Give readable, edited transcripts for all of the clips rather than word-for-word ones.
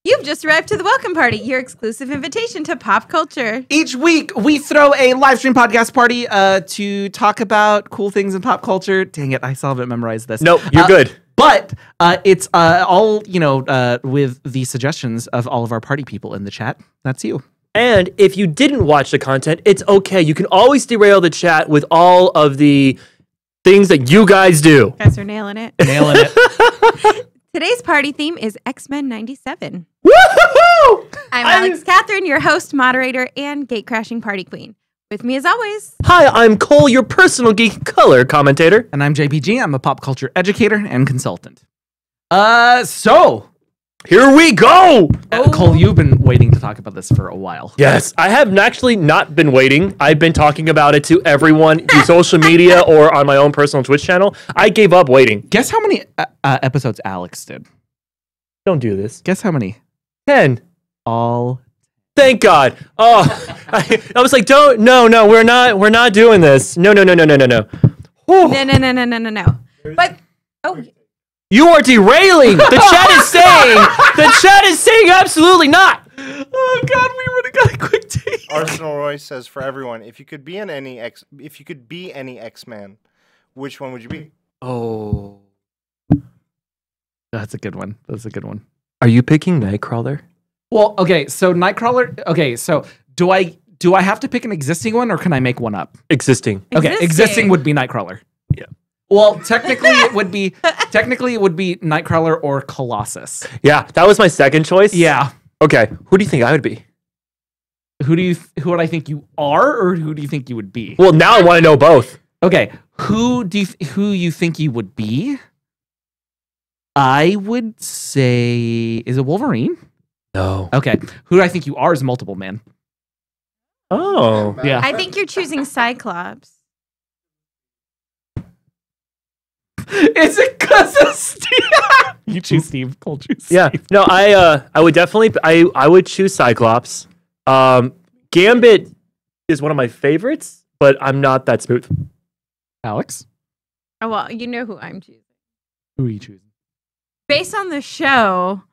You've just arrived to the Welcome Party, your exclusive invitation to pop culture. Each week, we throw a live stream podcast party to talk about cool things in pop culture. Dang it, I still haven't memorized this. Nope, you're good. But it's all, with the suggestions of all of our party people in the chat. That's you. And if you didn't watch the content, it's okay. You can always derail the chat with all of the things that you guys do. You guys are nailing it. Nailing it. Today's party theme is X-Men 97. Woohoo! I'm Alix Catherine, your host, moderator, and gate-crashing party queen. With me as always. Hi, I'm Cole, your personal geek color commentator. And I'm JPG. I'm a pop culture educator and consultant. So here we go! Cole, you've been waiting to talk about this for a while. Yes, I have actually not been waiting. I've been talking about it to everyone through social media or on my own personal Twitch channel. I gave up waiting. Guess how many episodes Alix did? Don't do this. Guess how many? 10. All. Thank God. Oh, I was like, no, we're not doing this. No. No. But, You are derailing. The chat is saying absolutely not. Oh God, we would have got a quick take. Arsenal Roy says for everyone, if you could be any X-Man, which one would you be? Oh. That's a good one. Are you picking Nightcrawler? Well, okay, so Nightcrawler. Okay, so do I have to pick an existing one or can I make one up? Existing. Okay, existing would be Nightcrawler. Yeah. Well, technically it would be Nightcrawler or Colossus. Yeah, that was my second choice. Yeah. Okay, who do you think I would be? Who would I think you are, or who do you think you would be? Well, now I want to know both. Okay, who you think you would be? I would say, is it Wolverine? No. Okay, who do I think you are is Multiple Man. Oh. Yeah. I think you're choosing Cyclops. Is it because of Steve? You choose Steve. Cole choose Steve. Yeah. No, I would definitely, I would choose Cyclops. Gambit is one of my favorites, but I'm not that smooth. Alix? Oh, well, you know who I'm choosing. Who are you choosing? Based on the show,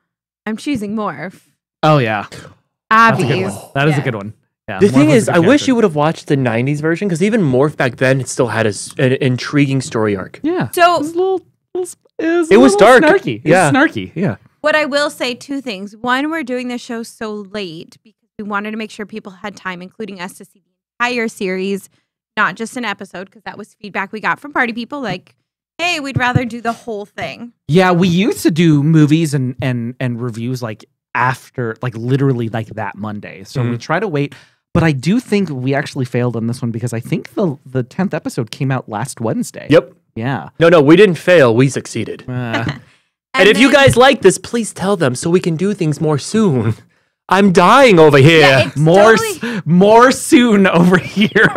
I'm choosing Morph. Oh, yeah. Obvious. That's a good one. That is a good one. Yeah, The Morph thing was is, a good I wish character. you would have watched the 90s version, because even Morph back then, it still had an intriguing story arc. Yeah. So- it was a little, It was dark. Snarky. Yeah. It was snarky. Yeah. What I will say, two things. One, we're doing this show so late because we wanted to make sure people had time, including us, to see the entire series, not just an episode, because that was feedback we got from party people. Like, hey, we'd rather do the whole thing. Yeah, we used to do movies and reviews like after, like literally like that Monday. So we try to wait. But I do think we actually failed on this one because I think the 10th episode came out last Wednesday. Yep. Yeah. No, we didn't fail. We succeeded. Uh, And if you guys like this, please tell them so we can do things more soon. I'm dying over here. Yeah, it's more soon over here.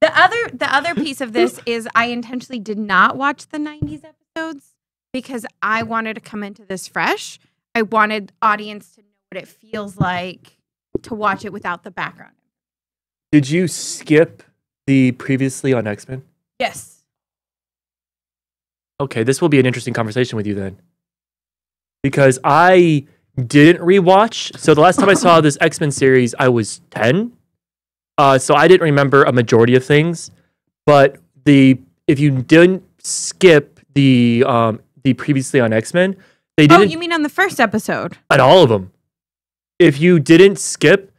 The other piece of this is I intentionally did not watch the 90s episodes because I wanted to come into this fresh. I wanted audience to know what it feels like to watch it without the background. Did you skip the previously on X-Men? Yes. Okay, this will be an interesting conversation with you then. Because I didn't rewatch. So the last time I saw this X-Men series, I was 10. So I didn't remember a majority of things. But if you didn't skip the previously on X-Men, they didn't. Oh, you mean on the first episode? At all of them. If you didn't skip,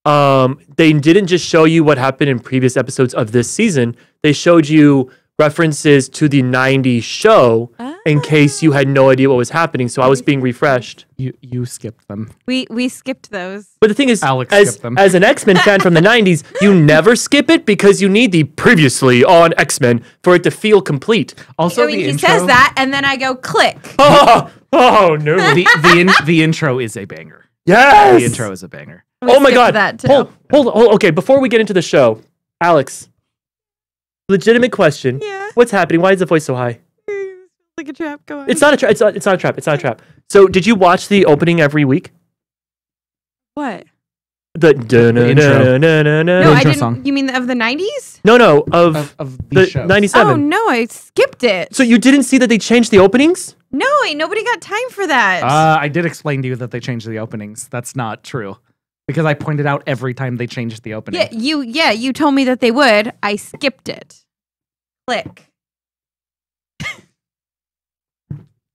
they didn't just show you what happened in previous episodes of this season. They showed you references to the 90s show in case you had no idea what was happening. So I was being refreshed. You skipped them. We skipped those. But the thing is, Alix skipped them. as an X-Men fan from the 90s, you never skip it because you need the previously on X-Men for it to feel complete. Also, I mean, the he intro, says that, and then I go click. Oh no. the intro is a banger. Yes. The intro is a banger. We Oh my skipped God. that too. Hold on. Okay, before we get into the show, Alix, legitimate question. Yeah. What's happening? Why is the voice so high? Like a trap. Go on. It's not a trap. It's not a trap. It's not a trap. So, did you watch the opening every week? What? The intro. No, I intro didn't. song. You mean of the 90s? No, of Of the these shows. 97. Oh no, I skipped it. So you didn't see that they changed the openings? No, ain't nobody got time for that. I did explain to you that they changed the openings. That's not true. Because I pointed out every time they changed the opening. you told me that they would. I skipped it. Click.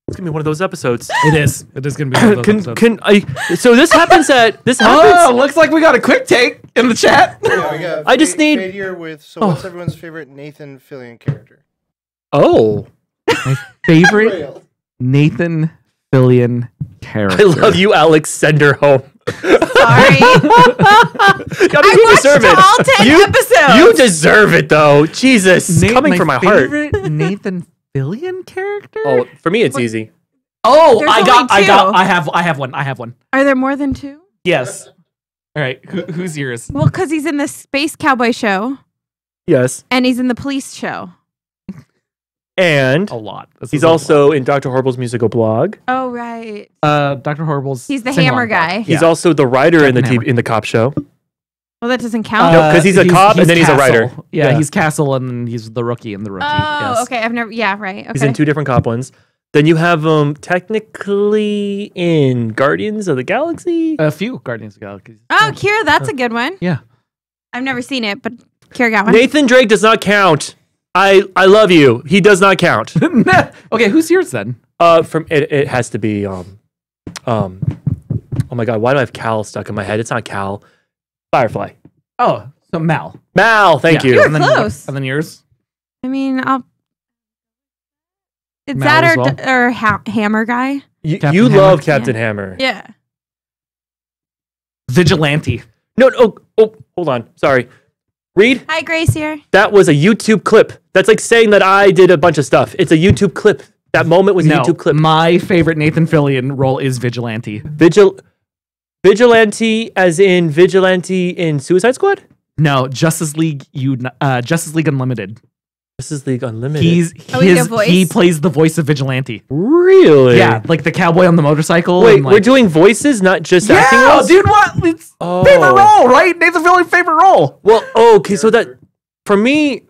It's gonna be one of those episodes. It is. It is going to be one of those episodes. So this happens at this happens. Oh, looks like we got a quick take in the chat. Yeah, we got I just need- Fade here with. So, what's everyone's favorite Nathan Fillion character? Oh, My favorite Nathan Fillion character. I love you, Alex. Send her home. Sorry. You deserve it. all 10 episodes. You deserve it, though. Jesus, coming my from my heart. favorite Nathan Fillion character? Oh, for me, it's easy. Oh, There's I only two. got. I have one. Are there more than 2? Yes. All right. Who's yours? Well, because he's in the Space Cowboy show Yes, and he's in the Police show. and A lot. This he's is a also in Dr. Horrible's musical blog. Oh, right. lot. Dr. Horrible's. He's the sing-along hammer blog. guy. He's Yeah. also the writer in the Hammer. in the cop show. Well, that doesn't count. No, 'cause he's a cop and then he's a writer. Castle. Yeah, Yeah. he's Castle and then he's the rookie in the rookie. Oh, Yes. okay. I've never. Yeah, right. Okay. He's in 2 different cop ones. Then you have him technically in Guardians of the Galaxy. A few Guardians of the Galaxy. Oh, Kira, that's a good one. Yeah. I've never seen it, but Kira got one. Nathan Drake does not count. I love you. He does not count. Okay, who's yours then? From it has to be oh my god, why do I have Cal stuck in my head? It's not Cal. Firefly. Oh, so Mal. Mal, thank Yeah. you. You're close. And then yours? I mean, It's Mal that as or, well? Hammer guy. You Captain love Hammer? Captain Hammer. Yeah. Vigilante. No, hold on. Sorry. Reed, Hi, Grace here. that was a YouTube clip. That's like saying that I did a bunch of stuff. It's a YouTube clip. That moment was a No, YouTube clip. my favorite Nathan Fillion role is Vigilante. Vigilante as in Vigilante in Suicide Squad? No, Justice League Unlimited. Justice League Unlimited. He plays the voice of Vigilante. really? Yeah, like the cowboy on the motorcycle. Wait, and like, we're doing voices, not just acting yeah, roles? dude, what? It's Oh. favorite role, right? Nathan Fillion favorite role. Well, okay, so that for me,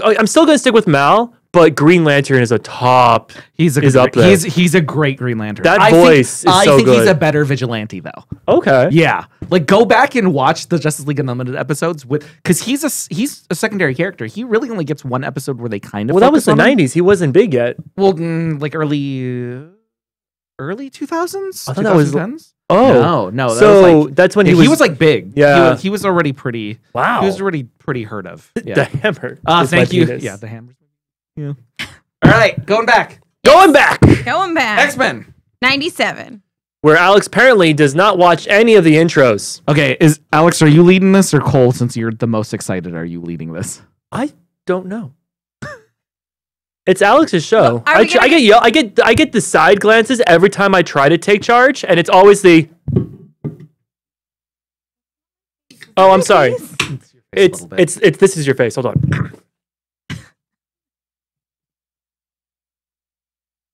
I'm still gonna stick with Mal, but Green Lantern is a top. He's Is up there. He's a great Green Lantern. That I voice think, is I so think he's good. a better Vigilante though. Okay. Yeah, like go back and watch the Justice League Unlimited episodes because he's a secondary character. He really only gets one episode where they kind of. Well, that was focus the on him. '90s. He wasn't big yet. Well, like early 2000s. I thought that was- 2010s? Oh, no. That so was like, that's when he he was like big. Yeah. he was already pretty. wow. He was already pretty heard of. the Yeah. hammer. is Thank my you. penis. Yeah, the hammers. Yeah. All right, going back. Going back, Going back. X-Men. 97. where Alex apparently does not watch any of the intros. Okay, is Alex? Are you leading this, or Cole? Since you're the most excited, are you leading this? I don't know. It's Alex's show. Well, are I, we gonna I get the side glances every time I try to take charge, and it's always the. Oh, I'm sorry. It's this is your face. Hold on.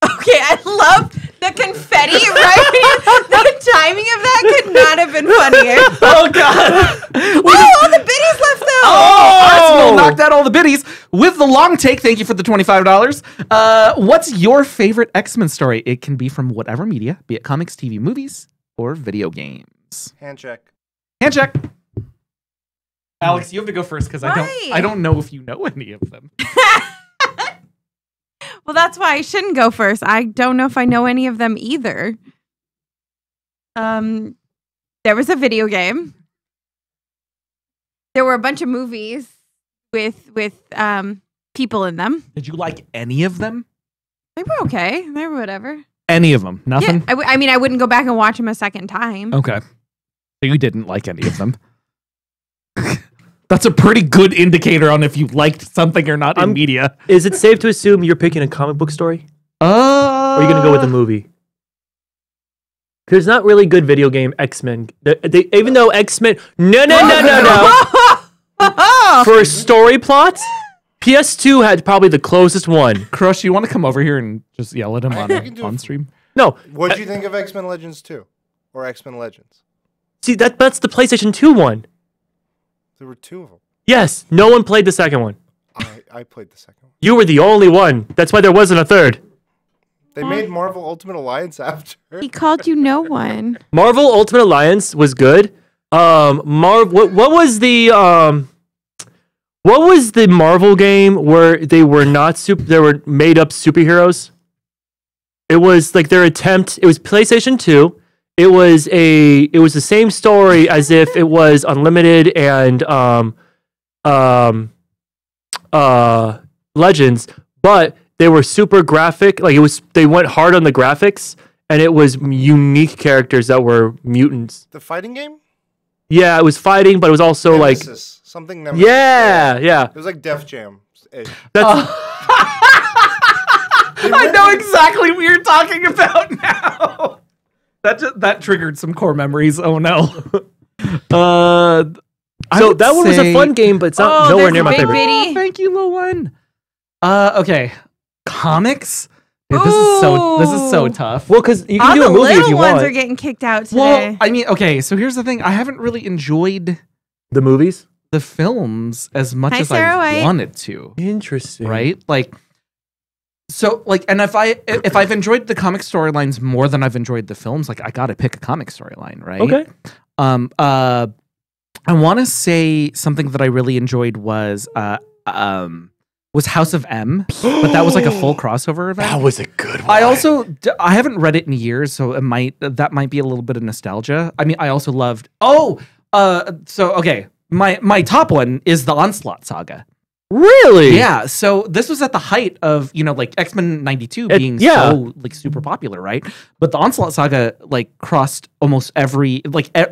Okay, I love the confetti, right? The timing of that could not have been funnier. Oh God! Oh, all the biddies left though. Oh, Arsenal knocked out all the biddies with the long take. Thank you for the $25. What's your favorite X-Men story? It can be from whatever media, be it comics, TV, movies, or video games. Hand check. Hand check. Alex, you have to go first because Why? I don't know if you know any of them. Well, that's why I shouldn't go first. I don't know if I know any of them either. There was a video game. There were a bunch of movies with people in them. Did you like any of them? They were okay. They were whatever. Any of them? Nothing. Yeah, I mean, I wouldn't go back and watch them a second time. Okay. So you didn't like any of them. That's a pretty good indicator on if you liked something or not in media. Is it safe to assume you're picking a comic book story? Or are you gonna go with a movie? There's not really good video game X-Men. They even though X-Men no. For story plot, PS2 had probably the closest one. Crush, you want to come over here and just yell at him I can do on it. stream? No. What do you think of X-Men Legends 2? Or X-Men Legends? See, that's the PlayStation 2 one. There were 2 of them. Yes, no one played the second one. I played the second one. You were the only one. That's why there wasn't a third. They made Marvel Ultimate Alliance after. He called you no one. Marvel Ultimate Alliance was good. What was the Marvel game where they were not they were made up superheroes? It was like their attempt. It was PlayStation 2. It was the same story as if it was Unlimited and Legends, but they were super graphic. Like they went hard on the graphics, and it was unique characters that were mutants. The fighting game? Yeah, it was fighting, but it was also Nemesis. Something Nemesis. Yeah. It was like Def Jam. That's I know exactly what you're talking about now. That triggered some core memories. Oh no. so that one was a fun game, but it's not nowhere near my favorite. Oh, thank you, Lil One. Okay, comics. Dude, this is so tough. Well, because you can All do the a movie if little you ones want. are getting kicked out today. Well, I mean, okay. So here's the thing. I haven't really enjoyed The movies. the films as much Hi, as Sarah I White. wanted to. Interesting. Right? Like, so like, and if I've enjoyed the comic storylines more than I've enjoyed the films, like I gotta pick a comic storyline, right? Okay. I want to say something that I really enjoyed was House of M, but that was like a full crossover event. That was a good one. I haven't read it in years, so that might be a little bit of nostalgia. I mean, I also loved. My top one is the Onslaught saga. Really? Yeah. So this was at the height of like X-Men '92 being so like super popular, right? But the Onslaught saga like crossed almost every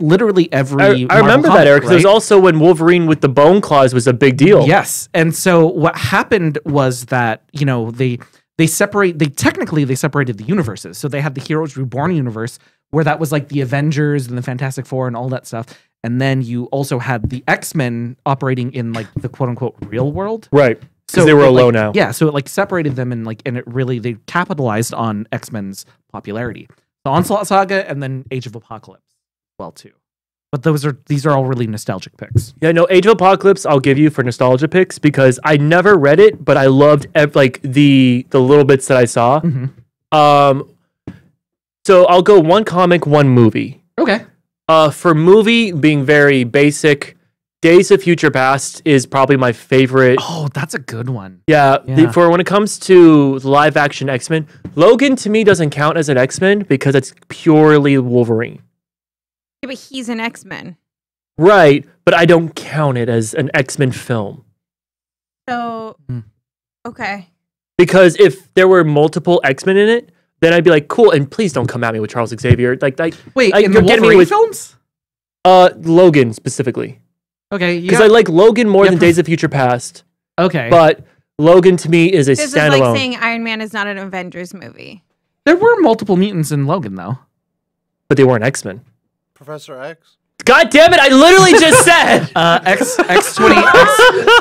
literally every. I remember that, Eric. Right? It was also when Wolverine with the bone claws was a big deal. Yes, and so what happened was that they separated the universes. So they had the Heroes Reborn universe where that was like the Avengers and the Fantastic Four and all that stuff. And then you also had the X-Men operating in like the quote unquote real world. Right. Because they were alone now. Yeah. So it like separated them and it really, they capitalized on X-Men's popularity. The Onslaught saga and then Age of Apocalypse as well too. But these are all really nostalgic picks. Yeah, no, Age of Apocalypse I'll give you for nostalgia picks because I never read it, but I loved the little bits that I saw. Mm-hmm. So I'll go one comic, one movie. Okay. For movie, being very basic, Days of Future Past is probably my favorite. Oh, that's a good one. Yeah, Yeah. for when it comes to live action X-Men, Logan to me doesn't count as an X-Men because it's purely Wolverine. Yeah, but he's an X-Men. Right, but I don't count it as an X-Men film. So, okay. Because if there were multiple X-Men in it, then I'd be like, cool, and please don't come at me with Charles Xavier. Wait, like, in the you're getting me Wolverine with films? Logan specifically. Okay, Because I like Logan more than Days of Future Past. Okay, But Logan to me is a This standalone. is like saying Iron Man is not an Avengers movie. there were multiple mutants in Logan though. But they weren't X-Men. Professor X? God damn it, I literally just said!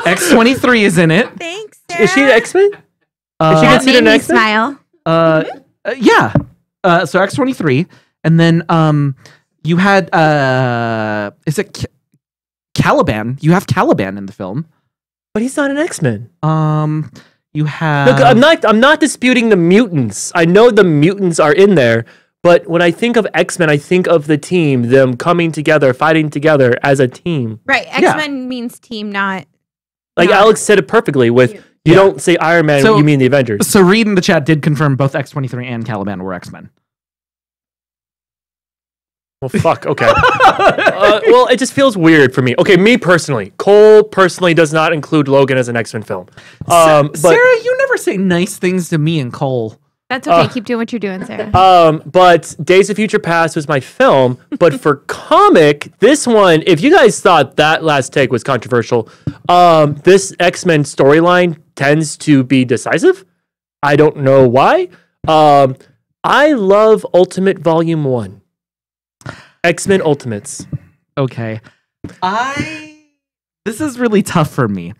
X23 is in it. Thanks, Sarah. Is she an X-Men? Is she That considered made an me X-Men? smile. Yeah. So X23, and then you had is it Caliban? You have Caliban in the film. But he's not an X-Men. You have. Look, I'm not disputing the mutants. I know the mutants are in there, but when I think of X-Men, I think of the team, them coming together, fighting together as a team. Right. X-Men means team, not. Like not- Alex said it perfectly with you don't say Iron Man, So- you mean the Avengers. So Reed in the chat did confirm both X23 and Caliban were X-Men. Well, fuck. Okay. Well, it just feels weird for me. Okay, me personally, Cole personally does not include Logan as an X-Men film. But Sarah, you never say nice things to me and Cole. That's okay. Keep doing what you're doing, Sarah. but Days of Future Past was my film. But for comic, this one, if you guys thought that last take was controversial, this X-Men storyline tends to be decisive. I don't know why. I love Ultimate Volume 1. X-Men Ultimates. Okay. This is really tough for me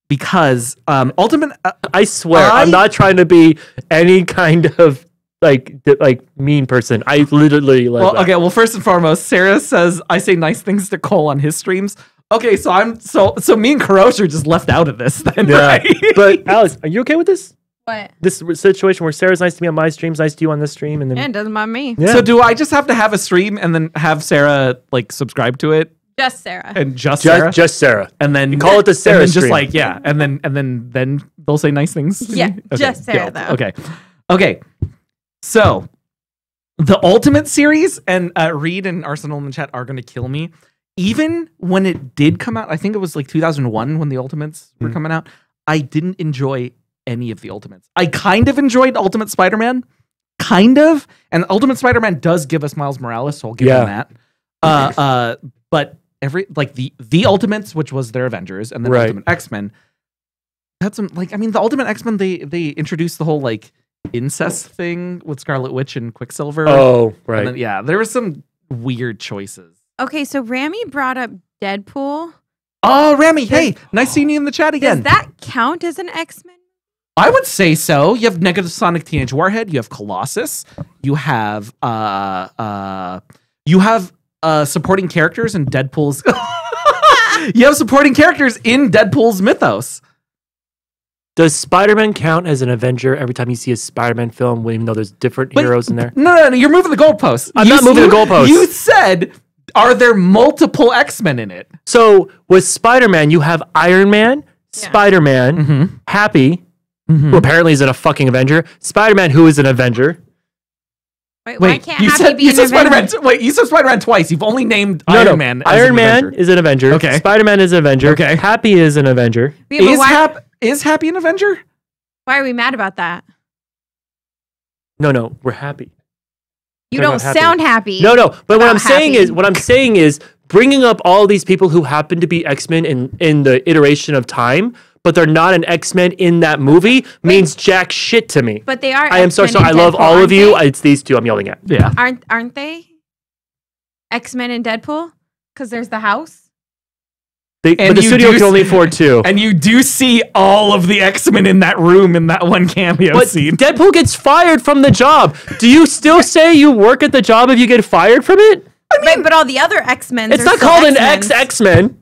because Ultimate I swear, I'm not trying to be any kind of mean person. I literally love that. Okay. Well, first and foremost, Sarah says I say nice things to Cole on his streams. Okay, so me and Karosh are just left out of this then, right? But Alex, are you okay with this? What? This situation where Sarah's nice to me on my streams, nice to you on this stream, and then Yeah, it doesn't mind me. Yeah. So do I just have to have a stream and then have Sarah like subscribe to it Just Sarah. and just Sarah? just Sarah. And then You call it the Sarah and then just stream. like and then they'll say nice things. to Yeah, me? Okay, just Sarah, dope. though. Okay. So the Ultimate series and Reed and Arsenal in the chat are going to kill me. Even when it did come out, I think it was like 2001 when the Ultimates were coming out. I didn't enjoy any of the Ultimates. I kind of enjoyed Ultimate Spider-Man, kind of, and Ultimate Spider-Man does give us Miles Morales, so I'll give him that. But the Ultimates, which was their Avengers, and then Ultimate X-Men had some the Ultimate X-Men they introduced the whole like incest thing with Scarlet Witch and Quicksilver. Oh, right. And then, there were some weird choices. Okay, so Rami brought up Deadpool. Oh, Rami, hey, nice seeing you in the chat again. Does that count as an X-Men? I would say so. You have Negative Sonic Teenage Warhead. You have Colossus. You have supporting characters in Deadpool's. You have supporting characters in Deadpool's mythos. Does Spider-Man count as an Avenger every time you see a Spider-Man film, even though there's different heroes in there? No, you're moving the goalposts. I'm not moving the goalposts. You said, are there multiple X-Men in it? So with Spider-Man, you have Iron Man, Spider-Man, Happy, who apparently isn't a fucking Avenger, Spider-Man, who is an Avenger. Wait, why can't you Happy said be you an said Spider-Man. Avenger? Wait, you said Spider-Man twice. You've only named Iron Man. As Iron an Man Avenger. is an Avenger. Okay. Spider-Man is an Avenger. Okay. Happy is an Avenger. Yeah, but Is Happy an Avenger? why are we mad about that? No, we're happy. You They're don't not happy. sound happy. No, but what About I'm saying is bringing up all these people who happen to be X-Men in the iteration of time, but they're not an X-Men in that movie means jack shit to me. But they are. I am so X-Men sorry. I and love Deadpool, all of aren't you. they? It's these two I'm yelling at. Yeah. Aren't they? X-Men and Deadpool? Because there's the house. But the you studio do can only see- afford two. And you do see all of the X-Men in that room in that one cameo But scene. Deadpool gets fired from the job. Do you still say you work at the job if you get fired from it? But all the other X-Men. It's not called an X-Men.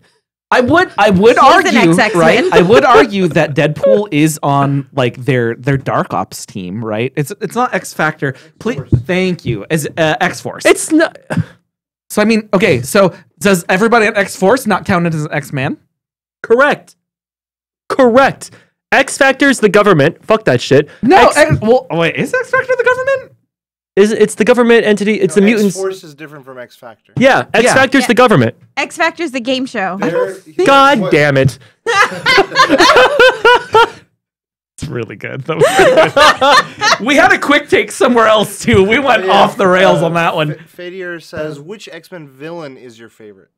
I would an argue, ex-X-Men. right? I would argue that Deadpool is on like their Dark Ops team, right? It's not X Factor. Please, thank you. As X Force. It's not. So I mean, okay. So does everybody at X Force not count as an X-Man? Correct. X Factor's the government. Fuck that shit. No. Wait, is X Factor the government? It's the government entity. It's the mutants. X-Force is different from X Factor. Yeah, X Factor's Yeah. the government. X Factor's the game show. God damn it. It's really good. That was really good. We had a quick take somewhere else too. We went off the rails on that one. Fadier says, which X-Men villain is your favorite?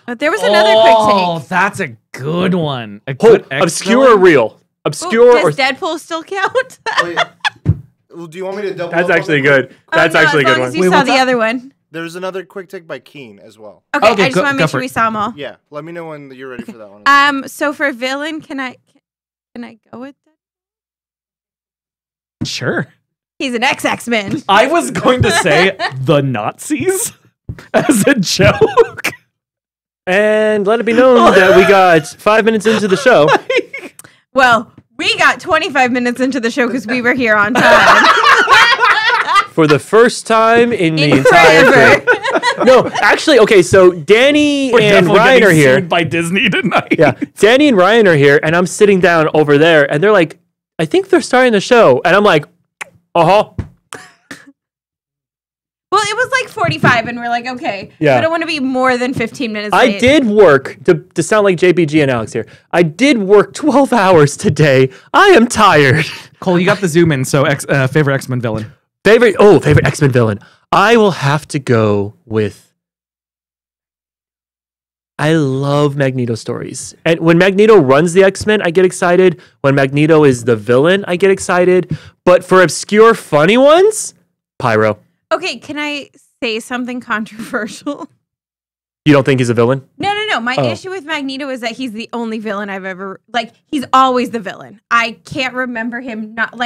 There was another quick take. That's a good one. A Oh, good X obscure or villain? real? Obscure or Does Deadpool still count? Wait, well, do you want me to double? That's up on actually the- good. That's actually a as good long as one. you Wait, saw what's the that? other one. There's another quick take by Keen as well. Okay, Okay, I just go- want to go make for sure it. we saw them all. Yeah, let me know when you're ready for that one. So for villain, can I go with that? Sure. He's an X-Men. I was going to say the Nazis as a joke. And let it be known that we got 5 minutes into the show. Well, we got 25 minutes into the show because we were here on time. For the first time in the In entire forever. thing. No, actually, okay, so Danny We're and definitely Ryan getting are here. sued by Disney tonight. Yeah, Danny and Ryan are here, and I'm sitting down over there, and they're like, I think they're starting the show. And I'm like, uh-huh. Well, it was like 45, and we're like, okay. Yeah. I don't want to be more than 15 minutes I late. did work, to sound like JPG and Alex here, I did work 12 hours today. I am tired. Cole, you got the zoom in. So, favorite X-Men villain. Favorite X-Men villain. I will have to go with, I love Magneto stories. And when Magneto runs the X-Men, I get excited. When Magneto is the villain, I get excited. But for obscure, funny ones, Pyro. Okay, can I say something controversial? You don't think he's a villain? No. My Oh. issue with Magneto is that he's the only villain I've ever, he's always the villain. I can't remember him not,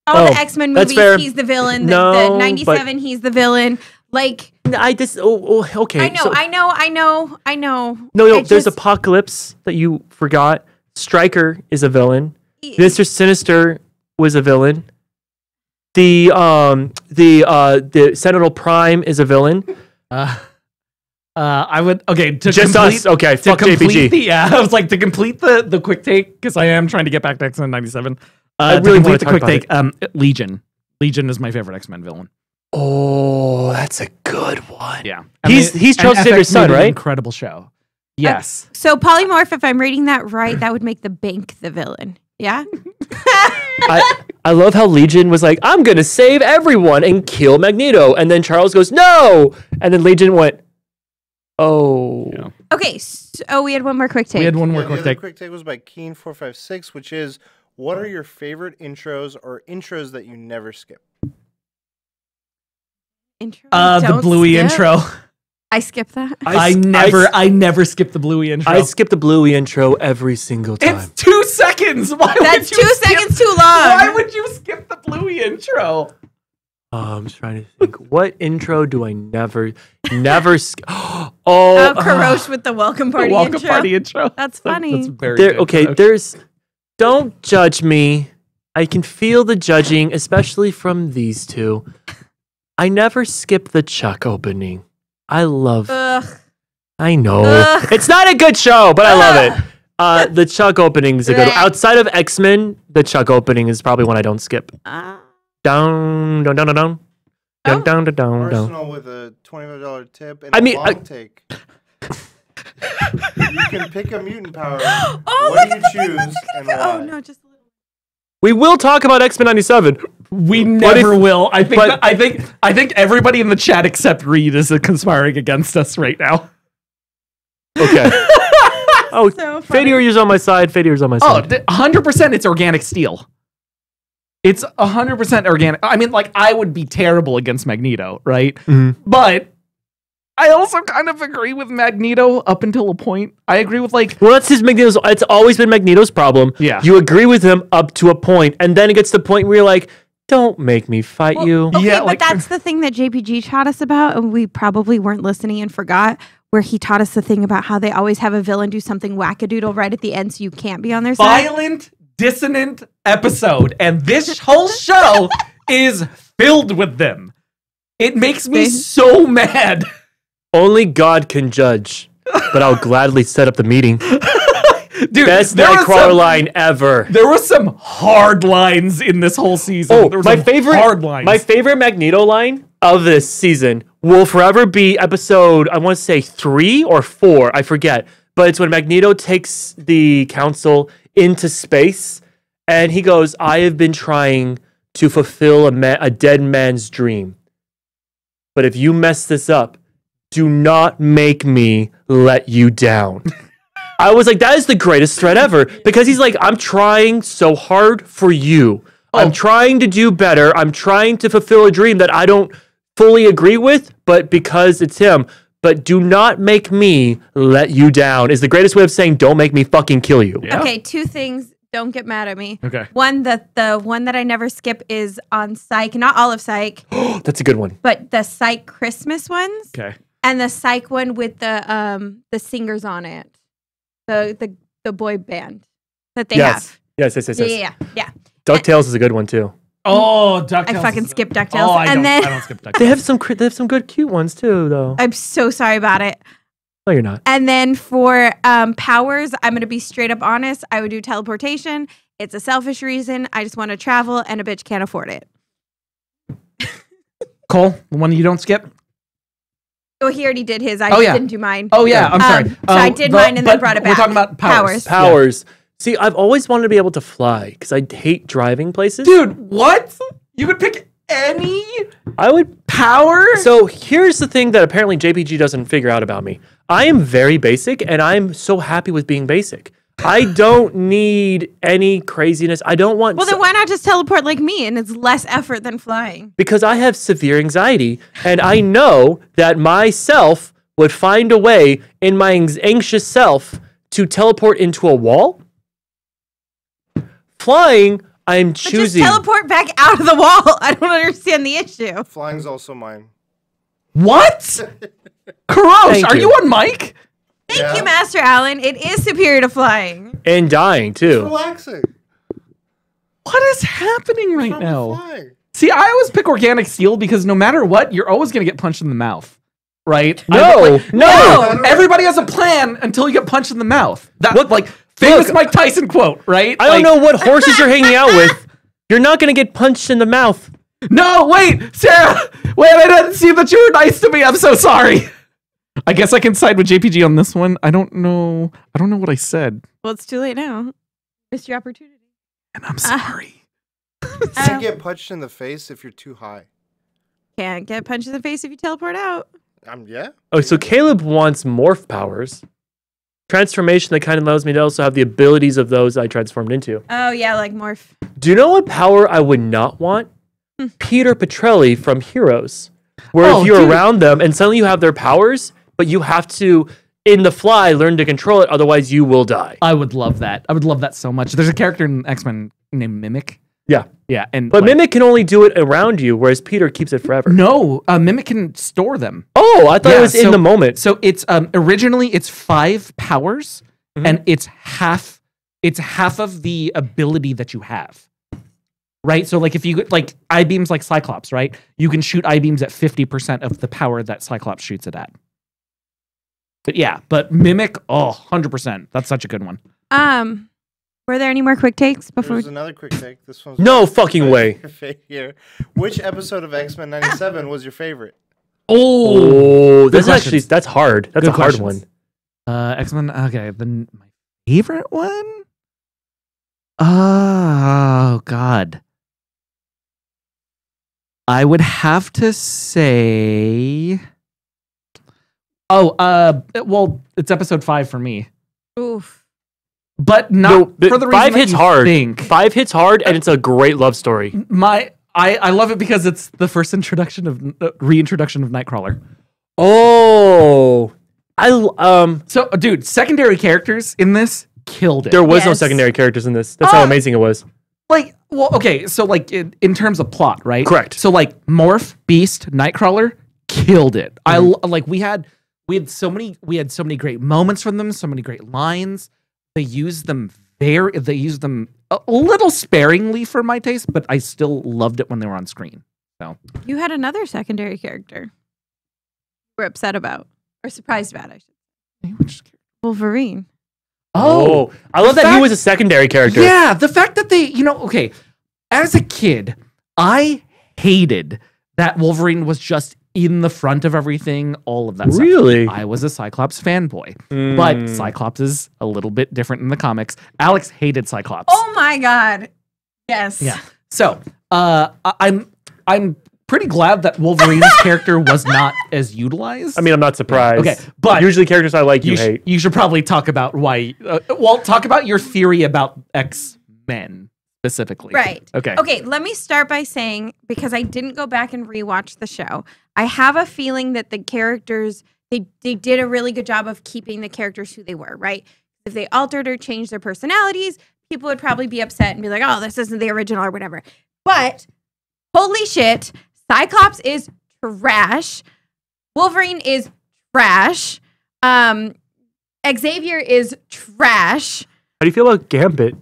All the X-Men that's movies, fair. he's the villain. No, The 97, he's the villain. Like, I just okay. I know. No, It there's just- Apocalypse that you forgot. Stryker is a villain. E- Mr. Sinister was a villain. The Sentinel Prime is a villain. I would to Just complete, us. Okay, to fuck complete JPG. I was like to complete the quick take because I am trying to get back to X-Men 97. I To really wanna complete the talk quick about take. Legion. Legion is my favorite X-Men villain. Oh, that's a good one. Yeah, He's Charles and Xavier's FX son, made an right? Incredible show. Yes. So polymorph, if I'm reading that right, that would make the Bank the villain. Yeah. I love how Legion was like, I'm gonna save everyone and kill Magneto, and then Charles goes, no, and then Legion went, oh. Yeah. Okay. So we had one more quick take. We had one more The quick other take. quick take was by Keen456, which is, what are your favorite intros or intros that you never skip? Intro. The Don't Bluey skip. intro. I skipped that. I never skip the Bluey intro. I skip the Bluey intro every single time. It's 2 seconds. Why That's would you 2 skip- seconds too long. Why would you skip the Bluey intro? I'm trying to think. What intro do I never skip? Oh, Karosh with the welcome party The welcome intro. party intro. That's funny. That's very there. good. Okay, don't judge me. I can feel the judging, especially from these two. I never skip the Chuck opening. I love. Ugh. I know Ugh. it's not a good show, but I love it. The Chuck opening is a good. Blech. Outside of X-Men, the Chuck opening is probably one I don't skip. Down, down, down, down, down, Oh. down, down, down, down. Arsenal with a $25 tip and I mean, long take. You can pick a mutant power. Oh, what look do you choose and why? Oh no, just a little. We will talk about X-Men 97. We But never if- will. I think. but- I think everybody in the chat except Reed is conspiring against us right now. Okay. Oh, So funny. Fadier's on my side. Fadier's on my Oh, side. 100%. It's organic steel. It's 100% organic. I mean, like I would be terrible against Magneto, right? Mhm. But I also kind of agree with Magneto up until a point. I agree with like. Well, that's his Magneto's. It's always been Magneto's problem. Yeah. You agree with him up to a point, and then it gets to the point where you're like, "Don't make me fight you." Okay, Yeah, but like- that's the thing that JPG taught us about, and we probably weren't listening and forgot. Where he taught us the thing about how they always have a villain do something wackadoodle right at the end, so you can't be on their side. Violent, dissonant episode, and this whole show is filled with them. It makes me so mad. Only God can judge, but I'll gladly set up the meeting. Dude, Best there was Nightcrawler some- line ever. There were some hard lines in this whole season. Oh, there was my some favorite hard lines. My favorite Magneto line of this season will forever be episode, I want to say 3 or 4, I forget. But it's when Magneto takes the council into space and he goes, I have been trying to fulfill a dead man's dream. But if you mess this up, do not make me let you down. I was like, that is the greatest threat ever. Because he's like, I'm trying so hard for you. I'm trying to do better. I'm trying to fulfill a dream that I don't fully agree with, but because it's him. But do not make me let you down is the greatest way of saying don't make me fucking kill you. Yeah. Okay, 2 things. Don't get mad at me. Okay. One, the one that I never skip is on Psych, not all of Psych, That's a good one. but the Psych Christmas ones, Okay. and the Psych one with the singers on it, the boy band that they have. Yes. Yeah. DuckTales is a good one too. Oh, DuckTales. I fucking skipped DuckTales, Oh, I and don't, then I don't skip DuckTales. They have some good cute ones too though. I'm so sorry about it. No, you're not. And then for powers, I'm going to be straight up honest. I would do teleportation. It's a selfish reason. I just want to travel, and a bitch can't afford it. Cole, the one you don't skip? Oh, he already did his. I Oh, yeah. didn't do mine. Oh, yeah. I'm sorry. So I did mine and then brought it back. We're talking about powers. Powers. See, I've always wanted to be able to fly because I hate driving places. Dude, what? You could pick any I would. power? So here's the thing that apparently JPG doesn't figure out about me. I am very basic, and I'm so happy with being basic. I don't need any craziness. I don't want. Well, then why not just teleport like me? And it's less effort than flying. Because I have severe anxiety, and I know that myself would find a way in my anxious self to teleport into a wall. Flying, I'm But just choosing. teleport back out of the wall. I don't understand the issue. Flying's also mine. What? Karosh, Thank are you. you on mic? Thank you, Master Allen. It is superior to flying. And dying, It's too. relaxing. What is happening right What's wrong now? with flying? See, I always pick organic steel because no matter what, you're always going to get punched in the mouth. Right? No, no. Everybody has a plan until you get punched in the mouth. That What- like famous look, Mike Tyson quote, right? I don't Like, know what horses you're hanging out with. You're not going to get punched in the mouth. No, wait, Sarah. Wait, I didn't see that you were nice to me. I'm so sorry. I guess I can side with JPG on this one. I don't know what I said, Well, it's too late now. Missed your opportunity. and I'm sorry. You can get punched in the face if you're too high. Can't get punched in the face if you teleport out. Yeah. Oh, so Caleb wants morph powers. Transformation that kind of allows me to also have the abilities of those I transformed into. Oh, yeah, like morph. Do you know what power I would not want? Peter Petrelli from Heroes. Where Oh, if you're dude. around them and suddenly you have their powers, but you have to, in the fly, learn to control it, otherwise you will die. I would love that. I would love that so much. There's a character in X-Men named Mimic. Yeah. Yeah, and But like, Mimic can only do it around you, whereas Peter keeps it forever. No, Mimic can store them. Oh, I thought Yeah, it was in so- the moment. So it's originally it's 5 powers, Mhm. and it's half of the ability that you have. Right? So like if you like I-beams like Cyclops, right? You can shoot I-beams at 50% of the power that Cyclops shoots it at. But yeah, but Mimic, 100%. That's such a good one. Were there any more quick takes before? There's another quick take. This one's No fucking way. Here. Which episode of X-Men 97 was your favorite? Oh, Good that's questions. hard. That's Good a hard questions. one. X-Men, okay, then my favorite one? Oh god. I would have to say well, it's episode 5 for me. Oof. But not No, for the reason 5 that hits you hard. think. 5 hits hard, and it's a great love story. I love it because it's the first reintroduction of Nightcrawler. Oh, So, dude, secondary characters in this killed it. there was no Yes. secondary characters in this. That's how amazing it was. Like, well, okay, so like in terms of plot, right? Correct. So like Morph, Beast, Nightcrawler killed it. We had so many great moments from them, so many great lines. They used them a little sparingly for my taste, but I still loved it when they were on screen. So You had another secondary character you were upset about, or surprised about, I should say. Wolverine. Oh, I love that he was a secondary character. Yeah, the fact that they, okay, as a kid, I hated that Wolverine was just in the front of everything, all of that stuff. Really? I was a Cyclops fanboy, but Cyclops is a little bit different in the comics. Alex hated Cyclops. Oh my god. Yes. Yeah. So, I'm pretty glad that Wolverine's character was not as utilized. I mean, I'm not surprised. Okay, but usually characters I like, you hate. you should probably talk about why. Talk about your theory about X-Men specifically. Right. Okay. Okay, let me start by saying, because I didn't go back and rewatch the show, I have a feeling that the characters, they did a really good job of keeping the characters who they were, right? If they altered or changed their personalities, people would probably be upset and be like, oh, this isn't the original or whatever. But holy shit, Cyclops is trash. Wolverine is trash. Xavier is trash. How do you feel about Gambit?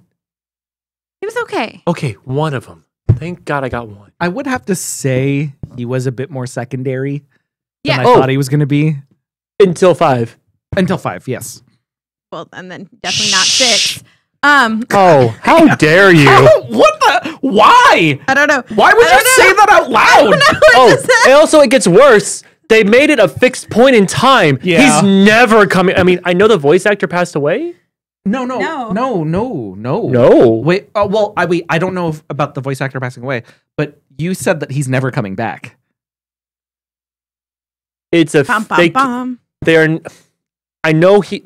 He was okay. Okay, one of them. Thank God I got one. I would have to say he was a bit more secondary Yeah. than I thought he was going to be. Until 5. Until 5, yes. Well, and then definitely not 6. Oh, how dare you? What the? Why? I don't know. Why would you say that out loud? Oh, and also it gets worse. They made it a fixed point in time. Yeah. He's never coming. I mean, I know the voice actor passed away. No. No. Wait. I don't know about the voice actor passing away, but you said that he's never coming back. It's a Bum, bum, fake. bum. They're. I know he.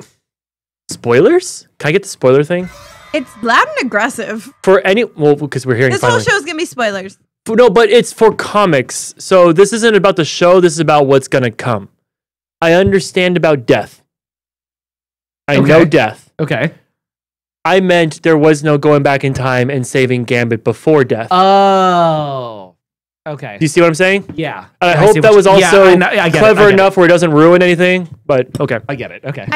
Spoilers? Can I get the spoiler thing? It's loud and aggressive. For any. Well, because we're hearing This whole finally. show's gonna be spoilers. No, but it's for comics. So this isn't about the show. This is about what's going to come. I understand about death. I know death. Okay. I meant there was no going back in time and saving Gambit before death. Oh. Okay. Do you see what I'm saying? Yeah. And I I hope see that what was you- also yeah, I get it, clever I get enough where it doesn't ruin anything. But okay. I get it. Okay.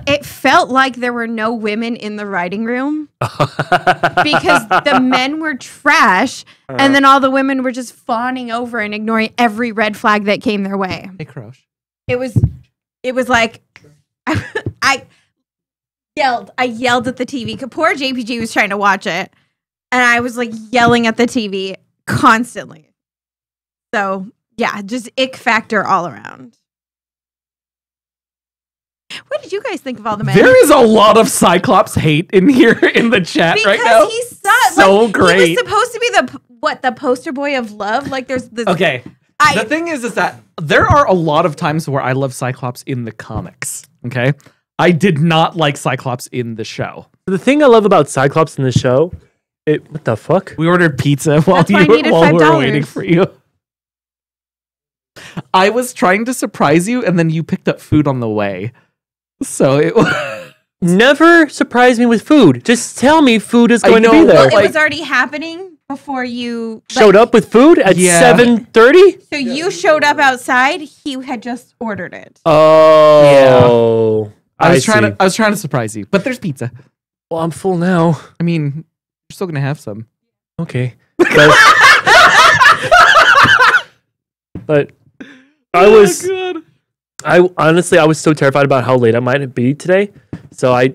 It felt like there were no women in the writing room because the men were trash, and then all the women were just fawning over and ignoring every red flag that came their way. Hey, Crush. It was like I yelled at the TV. Poor JPG was trying to watch it, and I was like yelling at the TV constantly. So yeah, just ick factor all around. What did you guys think of all the men? There is a lot of Cyclops hate in here in the chat because right now. he sucked. So like, great. He was supposed to be the poster boy of love. Like there's this. Okay. The thing is that there are a lot of times where I love Cyclops in the comics. Okay. I did not like Cyclops in the show. The thing I love about Cyclops in the show, what the fuck? We ordered pizza while That's why I needed we were $5. waiting for you. I was trying to surprise you, and then you picked up food on the way. So it was. Never surprise me with food. Just tell me food is going to be know, there. Well, like- it was already happening before you Showed up with food at Yeah. 7:30? So you showed up outside. He had just ordered it. Oh. I was see. trying to surprise you, but there's pizza. Well, I'm full now. I mean, you're still gonna have some. Okay. But I was God. I honestly I was so terrified about how late I might be today. So I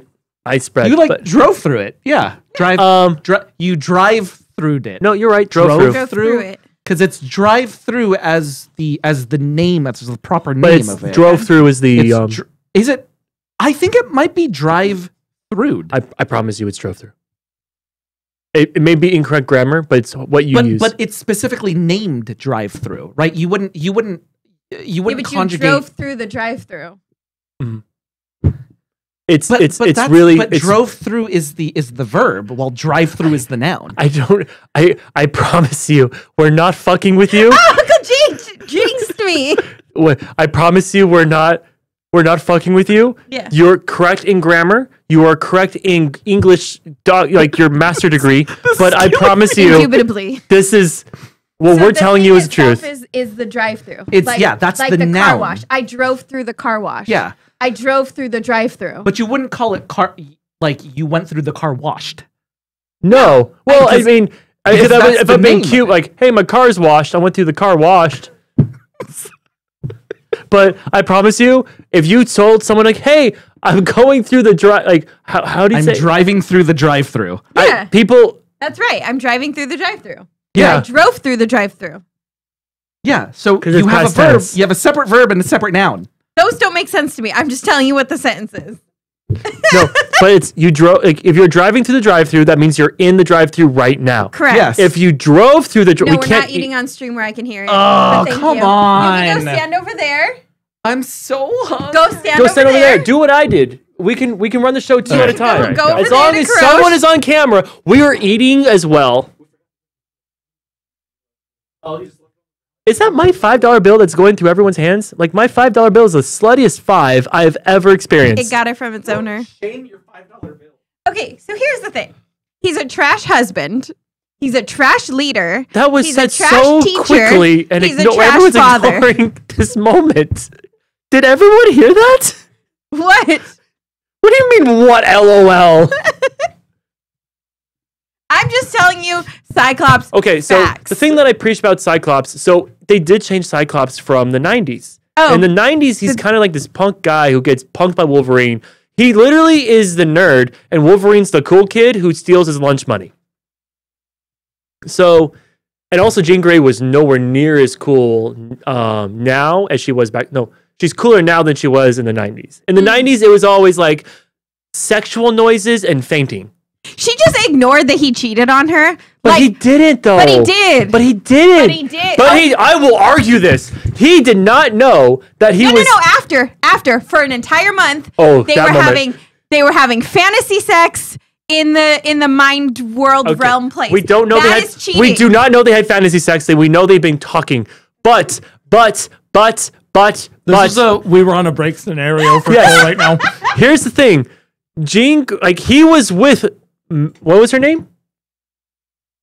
spread. You but, drove through it, yeah. You drive through it. no, you're right. Drove Drove through. Drove through? through it. Because it's drive through as the name, that's the proper But name it's of it. drove through is the It's is it? I think it might be drive through. I promise you it's drove through. It may be incorrect grammar, but it's what you use. But it's specifically named drive through, right? You wouldn't Yeah, but you conjugate. drove through the drive-through. it's that's- really But it's, drove through is the verb, while drive through is the noun. I promise you, we're not fucking with you. Uncle jinxed me. I promise you, we're not fucking with you. Yeah. You're correct in grammar. You are correct in English, like your master degree. But I promise you, Indubitably. this is what So we're the telling thing you is the itself truth. Is the drive-through. It's- that's like the car noun. wash. I drove through the car wash. Yeah. I drove through the drive-through. But you wouldn't call it car, like you went through the car washed. No. Well, I Because- mean, because that's if the I'm being name of cute, it. like, hey, my car's washed. I went through the car washed. But I promise you, if you told someone like, "Hey, I'm going through the drive," like, how do you I'm say? driving through the drive through. Yeah. People, That's right. I'm driving through the drive-through. Yeah. I drove through the drive-through. Yeah, so 'Cause you it's have a past verb. tense. You have a separate verb and a separate noun. Those don't make sense to me. I'm just telling you what the sentence is. no, but it's you drove. Like, if you're driving through the drive-through, that means you're in the drive-through right now. Correct. Yes. If you drove through the, No, we we're can't not eating on stream where I can hear it. Oh, But thank come you. on. You can go stand over there. I'm so hungry. Go stand, Go stand over there. there. Do what I did. We can run the show two at a time. Go over As there long to as Crush. someone is on camera, we are eating as well. Is that my $5 bill that's going through everyone's hands? Like, my $5 bill is the sluttiest $5 I've ever experienced. It got it from its owner. Shame your $5 bill. Okay, so here's the thing. He's a trash husband. He's a trash leader. That was He's a said trash so teacher. quickly, and He's a trash everyone's father. ignoring this moment. Did everyone hear that? What? What do you mean, what, LOL? I'm just telling you, Cyclops. Okay, so facts. the thing that I preach about Cyclops, so they did change Cyclops from the 90s. Oh. In the 90s, he's kind of like this punk guy who gets punked by Wolverine. He literally is the nerd, and Wolverine's the cool kid who steals his lunch money. So, and also Jean Grey was nowhere near as cool now as she was back. No, she's cooler now than she was in the 90s. In the 90s, it was always like sexual noises and fainting. She just ignored that he cheated on her. But he didn't, though. But he did. But he didn't. But he did. But Oh. I will argue this. He did not know that he No, was. after for an entire month, Oh, they that were moment. having fantasy sex in the mind world Okay. realm place. We don't know That they had. is cheating. We do not know they had fantasy sex. We know they've been talking. But. This is we were on a break scenario for Yes. Cole right now. Here's the thing. Jean, like he was with, what was her name?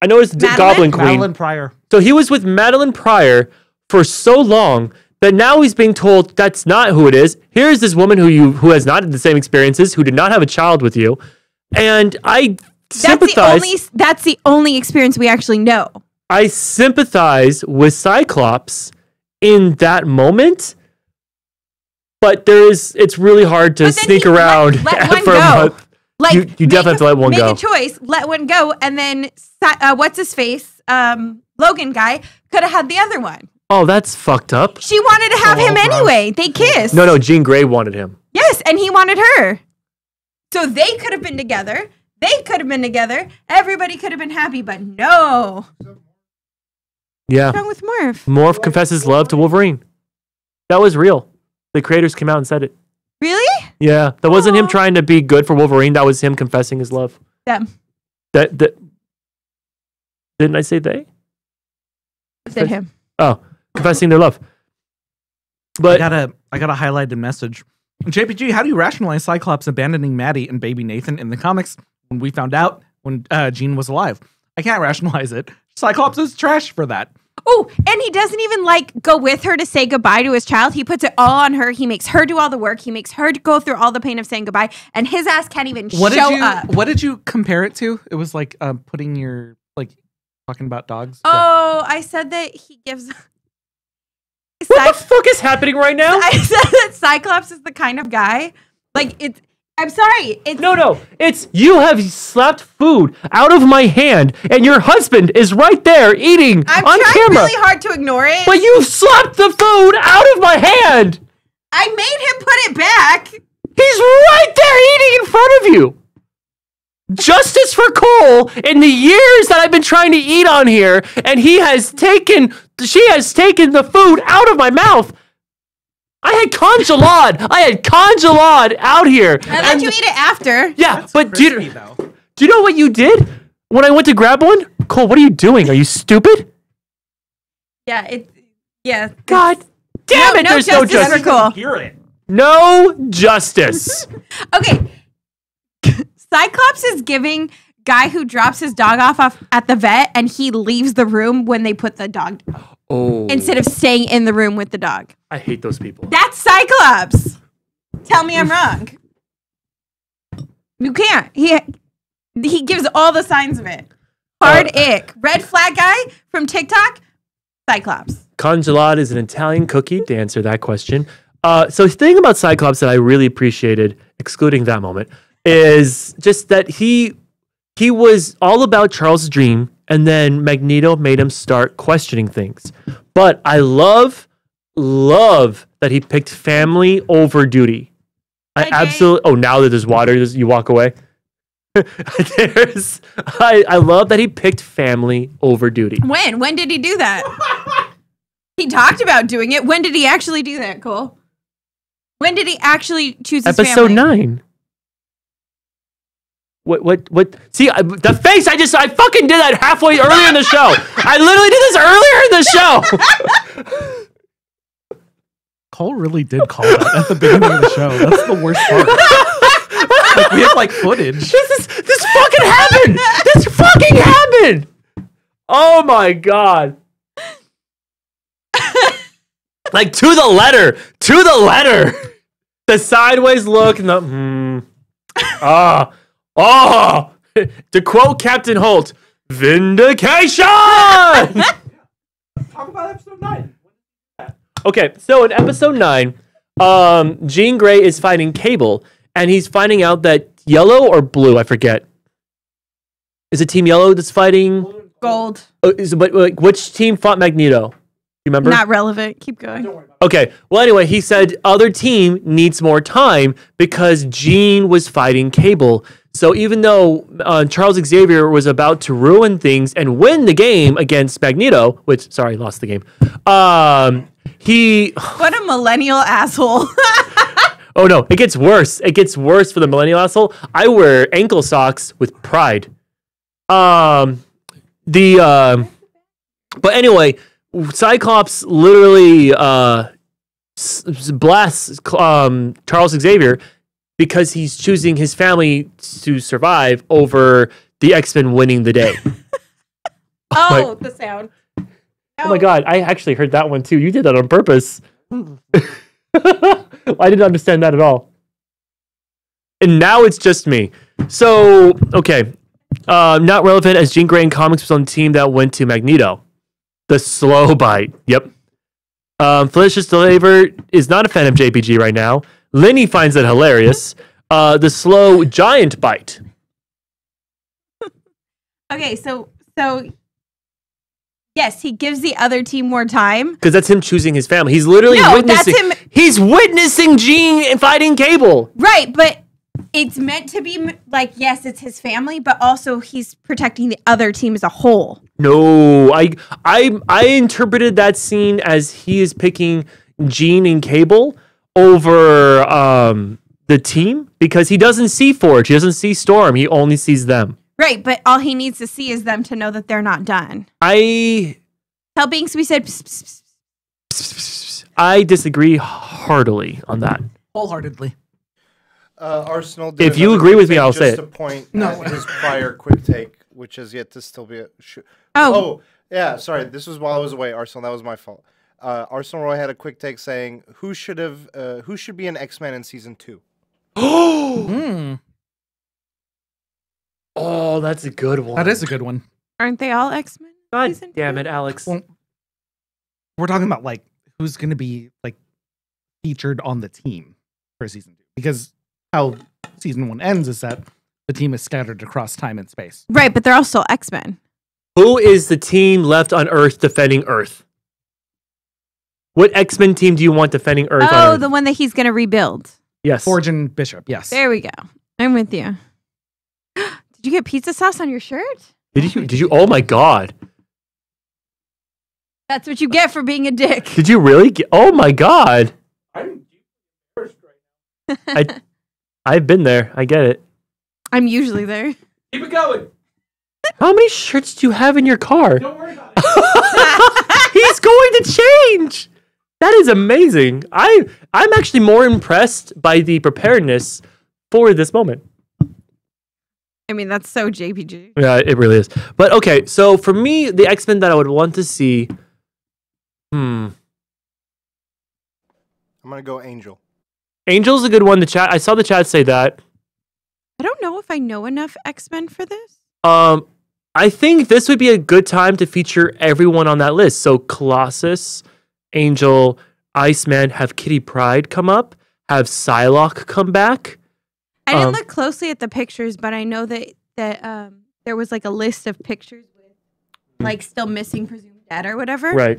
I know it's Madeline? Goblin Queen. Madeline Pryor. So he was with Madeline Pryor for so long that now he's being told that's not who it is. Here's this woman who has not had the same experiences, who did not have a child with you, and I sympathize. That's the only experience we actually know. I sympathize with Cyclops in that moment, but it's really hard to sneak around let one for a go. month. Like you definitely have to let one go. Make a choice, let one go, and then what's his face, Logan guy could have had the other one. Oh, that's fucked up. She wanted to have him anyway. They kissed. No, Jean Grey wanted him. Yes, and he wanted her. So they could have been together. They could have been together. Everybody could have been happy, but no. Yeah. What's wrong with Morph? Morph confesses love to Wolverine. That was real. The creators came out and said it. Really? Yeah. That wasn't him Aw. trying to be good for Wolverine. That was him confessing his love. Them. That didn't I say they? Said him. Oh, confessing their love. But I got a highlighted message. JPG, how do you rationalize Cyclops abandoning Maddie and baby Nathan in the comics when we found out when Jean was alive? I can't rationalize it. Cyclops is trash for that. Oh, and he doesn't even go with her to say goodbye to his child. He puts it all on her. He makes her do all the work. He makes her go through all the pain of saying goodbye, and his ass can't even show up. What did you compare it to? It was like putting your talking about dogs. Oh, I said that he gives. what the fuck is happening right now? I said that Cyclops is the kind of guy. I'm sorry. No. It's you have slapped food out of my hand, and your husband is right there eating I'm on trying camera. really hard to ignore it. But you slapped the food out of my hand. I made him put it back. He's right there eating in front of you. Justice for Cole in the years that I've been trying to eat on here, and she has taken the food out of my mouth. I had congelad out here. I let you eat it after. Yeah, That's but crispy, though. do you know what you did when I went to grab one? Cole, what are you doing? Are you stupid? Yeah. God damn it! No There's no justice for justice. Cole. Hear it. No justice. Okay. Cyclops is giving guy who drops his dog off at the vet, and he leaves the room when they put the dog down, instead of staying in the room with the dog. I hate those people. That's Cyclops. Tell me I'm wrong. You can't. He gives all the signs of it. Hard ick. Red flag guy from TikTok. Cyclops. Congelad is an Italian cookie, to answer that question. So the thing about Cyclops that I really appreciated, excluding that moment, is just that he was all about Charles' dream, and then Magneto made him start questioning things. But I love that he picked family over duty. I absolutely. Oh, now that there's water, you walk away. I love that he picked family over duty. When did he do that? He talked about doing it. When did he actually do that, Cole? When did he actually choose his Episode family? 9. What? See, the face I fucking did that halfway earlier in the show. I literally did this earlier in the show. Cole really did call that at the beginning of the show. That's the worst part. We have footage. This fucking happened. This fucking happened. Oh my god. To the letter. The sideways look and the to quote Captain Holt, vindication. Talk about episode 9. Okay, so in episode 9, Jean Grey is fighting Cable, and he's finding out that Yellow or Blue, I forget. Is it Team Yellow that's fighting? Gold. But which team fought Magneto? You remember? Not relevant. Keep going. Okay. Well, anyway, he said other team needs more time because Jean was fighting Cable. So even though Charles Xavier was about to ruin things and win the game against Magneto, which, sorry, lost the game. What a millennial asshole. Oh no, it gets worse. It gets worse for the millennial asshole. I wear ankle socks with pride. But anyway, Cyclops literally blasts Charles Xavier because he's choosing his family to survive over the X-Men winning the day. Oh, the sound. Oh my God, I actually heard that one too. You did that on purpose. I didn't understand that at all. And now it's just me. So, okay. Not relevant as Jean Grey in comics was on the team that went to Magneto. The slow bite. Yep. Felicia's Delaver is not a fan of JPG right now. Lenny finds it hilarious. The slow giant bite. Okay, so yes, he gives the other team more time. Because that's him choosing his family. He's literally witnessing. That's him. He's witnessing Jean fighting Cable. Right, but it's meant to be like, yes, it's his family, but also he's protecting the other team as a whole. No, I interpreted that scene as he is picking Jean and Cable over the team because he doesn't see Forge, he doesn't see Storm, he only sees them. Right, but all he needs to see is them to know that they're not done. Tell Binks we said pss, pss, pss. I disagree heartily on that. Wholeheartedly. Arsenal. Did If you another agree with quick me, I'll take say just it. to point at his prior quick take, which has yet to still be a Oh, yeah. Sorry, this was while I was away. Arsenal, that was my fault. Arsenal Roy had a quick take saying who should be an X-Men in season 2. Oh, that's a good one. That is a good one. aren't they all X-Men? God season damn 2? it, Alex. Well, we're talking about like who's going to be like featured on the team for season 2 because how season 1 ends is that the team is scattered across time and space. Right, but they're all still X-Men. Who is the team left on Earth defending Earth? What X-Men team do you want defending Earth on Oh, Earth? the one that he's going to rebuild. Yes. Forge and Bishop, yes. There we go. I'm with you. Did you get pizza sauce on your shirt? Did you? Oh my God. That's what you get for being a dick. Did you really get? Oh my God. I've been there. I get it. I'm usually there. Keep it going. How many shirts do you have in your car? Don't worry about it. He's going to change. That is amazing. I'm actually more impressed by the preparedness for this moment. I mean, that's so JPG. Yeah, it really is. But okay, so for me, the X-Men that I would want to see, I'm gonna go Angel. Angel's a good one. I saw the chat say that. I don't know if I know enough X-Men for this. I think this would be a good time to feature everyone on that list. So Colossus, Angel, Iceman, have Kitty Pryde come up, have Psylocke come back. I didn't look closely at the pictures, but I know that there was like a list of pictures with like still missing presumed dead or whatever. Right.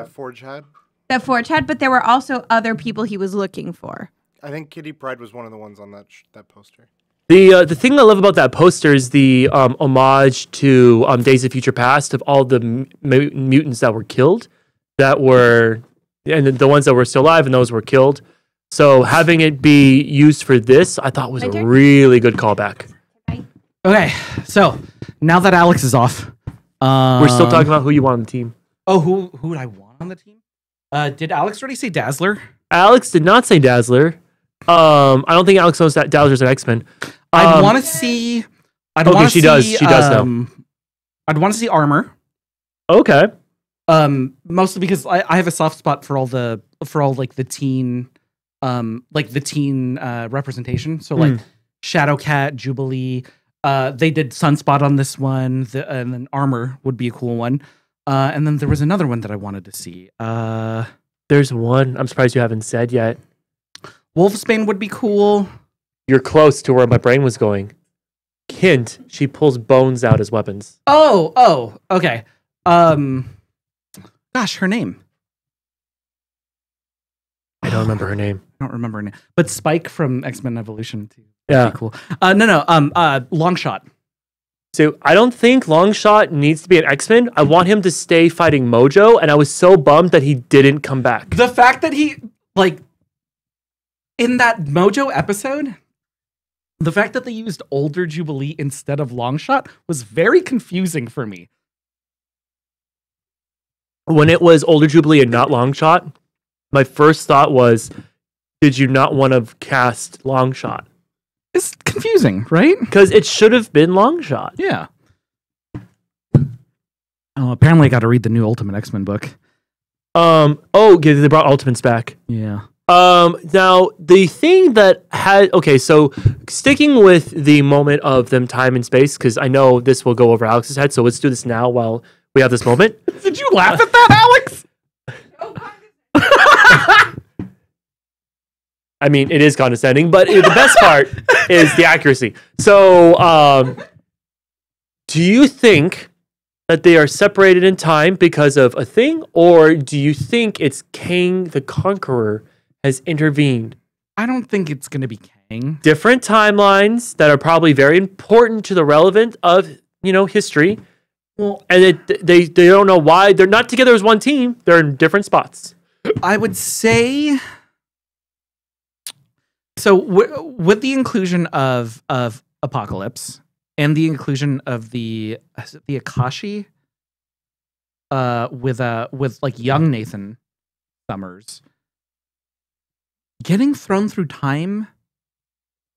Forge had. That Forge had, but there were also other people he was looking for. I think Kitty Pryde was one of the ones on that poster. The thing I love about that poster is the homage to Days of Future Past of all the mutants that were killed, and the ones that were still alive and those were killed. So having it be used for this, I thought was a really good callback. Okay, so now that Alex is off, We're still talking about who you want on the team. Oh, who would I want on the team? Did Alex already say Dazzler? Alex did not say Dazzler. I don't think Alex knows that Dazzler's an X-Men. I'd want to see. She does. She does know. I'd want to see Armor. Okay. Mostly because I have a soft spot for all the teen, representation. So like Shadowcat, Jubilee. They did Sunspot on this one, and then Armor would be a cool one. And then there was another one that I wanted to see. There's one I'm surprised you haven't said yet. Wolfsbane would be cool. You're close to where my brain was going. Hint, she pulls bones out as weapons. Oh, okay. Gosh, her name. I don't remember her name. I don't remember her name. But Spike from X-Men Evolution too. Yeah. That'd be cool. Longshot. So I don't think Longshot needs to be an X-Men. I want him to stay fighting Mojo, and I was so bummed that he didn't come back. The fact that he, in that Mojo episode, the fact that they used older Jubilee instead of Longshot was very confusing for me. When it was older Jubilee and not Longshot, my first thought was, did you not want to cast Longshot? is confusing, right? Because it should have been Longshot. Yeah. Oh, apparently I got to read the new Ultimate X-Men book. Yeah, they brought Ultimates back. Yeah. Now the thing that had so sticking with the moment of them time and space, because I know this will go over Alex's head, so let's do this now while we have this moment. Did you laugh at that, Alex? I mean, it is condescending, but the best part is the accuracy. So, do you think that they are separated in time because of a thing, or do you think it's Kang the Conqueror has intervened? I don't think it's going to be Kang. Different timelines that are probably very important to the relevant of history. Well, and they don't know why they're not together as one team. They're in different spots. I would say so. With the inclusion of Apocalypse and the inclusion of the Akashi, with like young Nathan Summers getting thrown through time.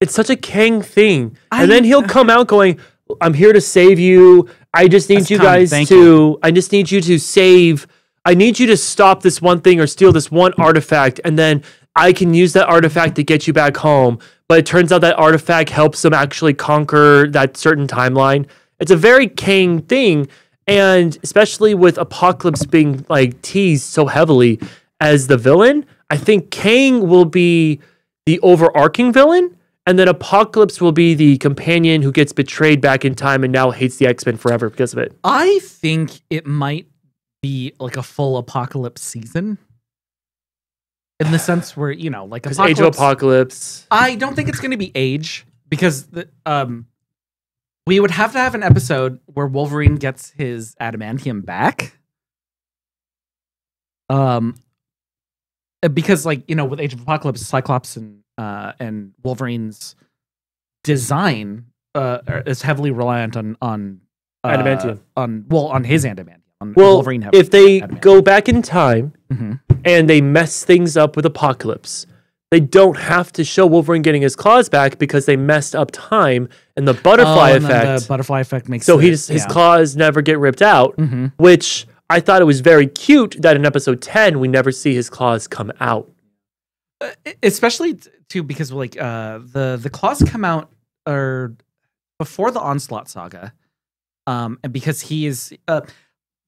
It's such a Kang thing, and then he'll come out going, "I'm here to save you. I just need you guys to. I just need you to save. I need you to stop this one thing or steal this one artifact, and then I can use that artifact to get you back home." But it turns out that artifact helps them actually conquer that certain timeline. It's a very Kang thing, and especially with Apocalypse being like teased so heavily as the villain, I think Kang will be the overarching villain, and then Apocalypse will be the companion who gets betrayed back in time and now hates the X-Men forever because of it. I think it might be like a full Apocalypse season. In the sense where, like Age of Apocalypse. I don't think it's going to be Age, because we would have to have an episode where Wolverine gets his adamantium back. Because with Age of Apocalypse, Cyclops and Wolverine's design is heavily reliant on adamantium. On his adamantium. Wolverine if they go back in time and they mess things up with Apocalypse, they don't have to show Wolverine getting his claws back because they messed up time and the butterfly effect. The butterfly effect makes so his claws never get ripped out, which I thought it was very cute that in episode 10 we never see his claws come out. Especially too because the claws come out before the Onslaught saga, and because he is.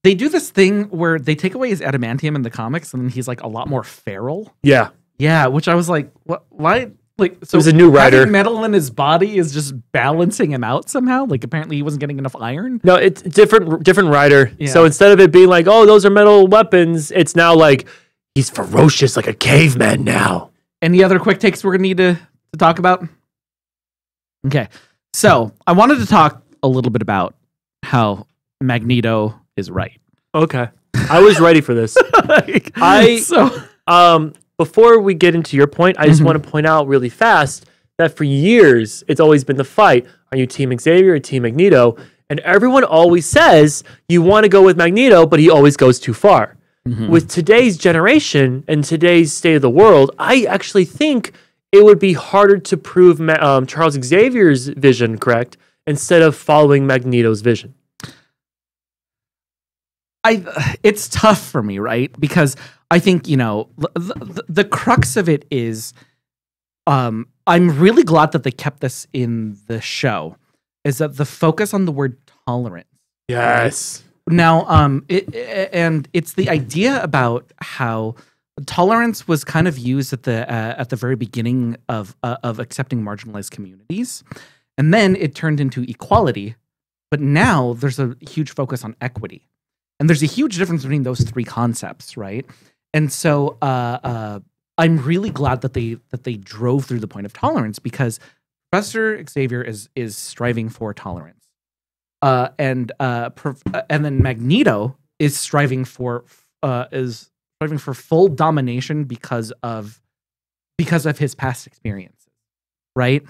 They do this thing where they take away his adamantium in the comics, and then he's like a lot more feral. Yeah, which I was like, what? Why? Like, so it was a new writer. Having metal in his body is just balancing him out somehow. Like, apparently he wasn't getting enough iron. No, it's different writer. Yeah. So instead of it being like, oh, those are metal weapons, it's now like he's ferocious like a caveman now. Any other quick takes we're gonna need to talk about? Okay, so I wanted to talk a little bit about how Magneto is right. Okay. I was ready for this. Before we get into your point, I just want to point out really fast that for years, it's always been the fight. Are you Team Xavier or Team Magneto? And everyone always says you want to go with Magneto, but he always goes too far. With today's generation and today's state of the world, I actually think it would be harder to prove Charles Xavier's vision correct instead of following Magneto's vision. It's tough for me, right? Because I think, the crux of it is, I'm really glad that they kept this in the show, is that the focus on the word tolerance. Yes. Now, it's the idea about how tolerance was kind of used at the very beginning of accepting marginalized communities, and then it turned into equality. But now there's a huge focus on equity. And there's a huge difference between those three concepts, right? And so I'm really glad that they drove through the point of tolerance, because Professor Xavier is striving for tolerance, and then Magneto is striving for full domination because of his past experiences, right?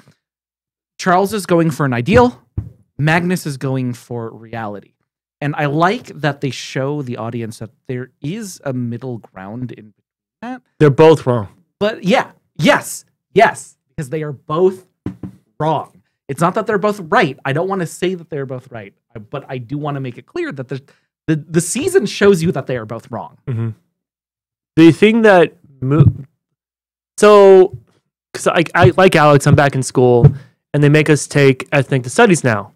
Charles is going for an ideal. Magnus is going for reality. And I like that they show the audience that there is a middle ground in that. They're both wrong. But yes, because they are both wrong. It's not that they're both right. I don't want to say that they're both right, but I do want to make it clear that the season shows you that they are both wrong. Mm-hmm. The thing that because I like Alex, I'm back in school, and they make us take ethnic studies now.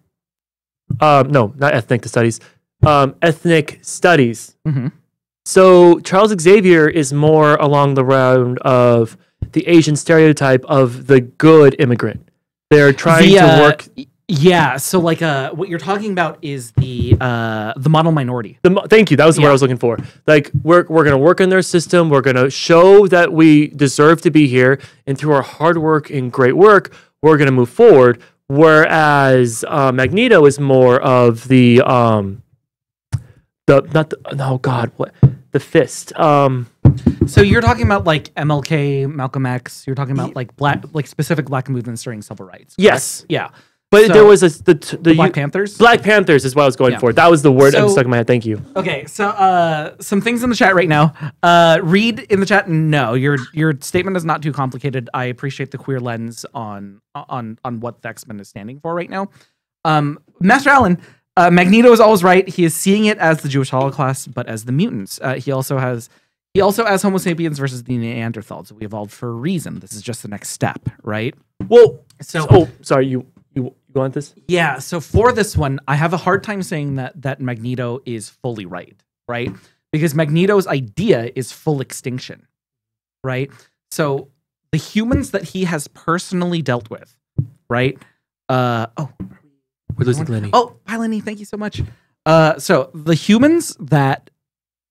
No, not ethnic studies. Ethnic studies. Mm-hmm. So Charles Xavier is more along the round of the Asian stereotype of the good immigrant. They're trying to work. Yeah, so like what you're talking about is the model minority. Thank you. That was the word I was looking for. Like we're gonna work in their system. We're gonna show that we deserve to be here, and through our hard work and great work, we're gonna move forward. Whereas Magneto is more of the fist. So you're talking about like MLK, Malcolm X. You're talking about like specific black movements during civil rights. Yes. Correct? Yeah. But So, there was the Black Panthers. Black Panthers is what I was going for. That was the word that stuck in my head. Thank you. Okay, so some things in the chat right now. Read in the chat. No, your statement is not too complicated. I appreciate the queer lens on what the X-Men is standing for right now. Master Allen, Magneto is always right. He is seeing it as the Jewish Holocaust, but as the mutants. He also has Homo sapiens versus the Neanderthals. We evolved for a reason. This is just the next step, right? Well, sorry, you go on this? Yeah, so for this one, I have a hard time saying that Magneto is fully right? Because Magneto's idea is full extinction, right? So the humans that he has personally dealt with, right? We're losing Lenny. Oh, bye, Lenny. Thank you so much. So the humans that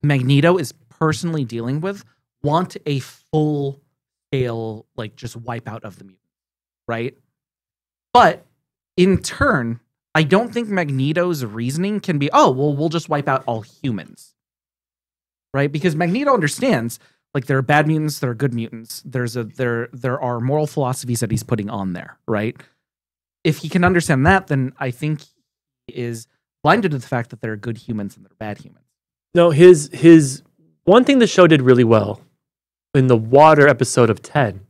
Magneto is personally dealing with want a full scale, like just wipeout of the mutant, right? But in turn, I don't think Magneto's reasoning can be, we'll just wipe out all humans, right? Because Magneto understands, like, there are bad mutants, there are good mutants. There are moral philosophies that he's putting on there, right? If he can understand that, then I think he is blinded to the fact that there are good humans and there are bad humans. No, his one thing the show did really well in the water episode of 10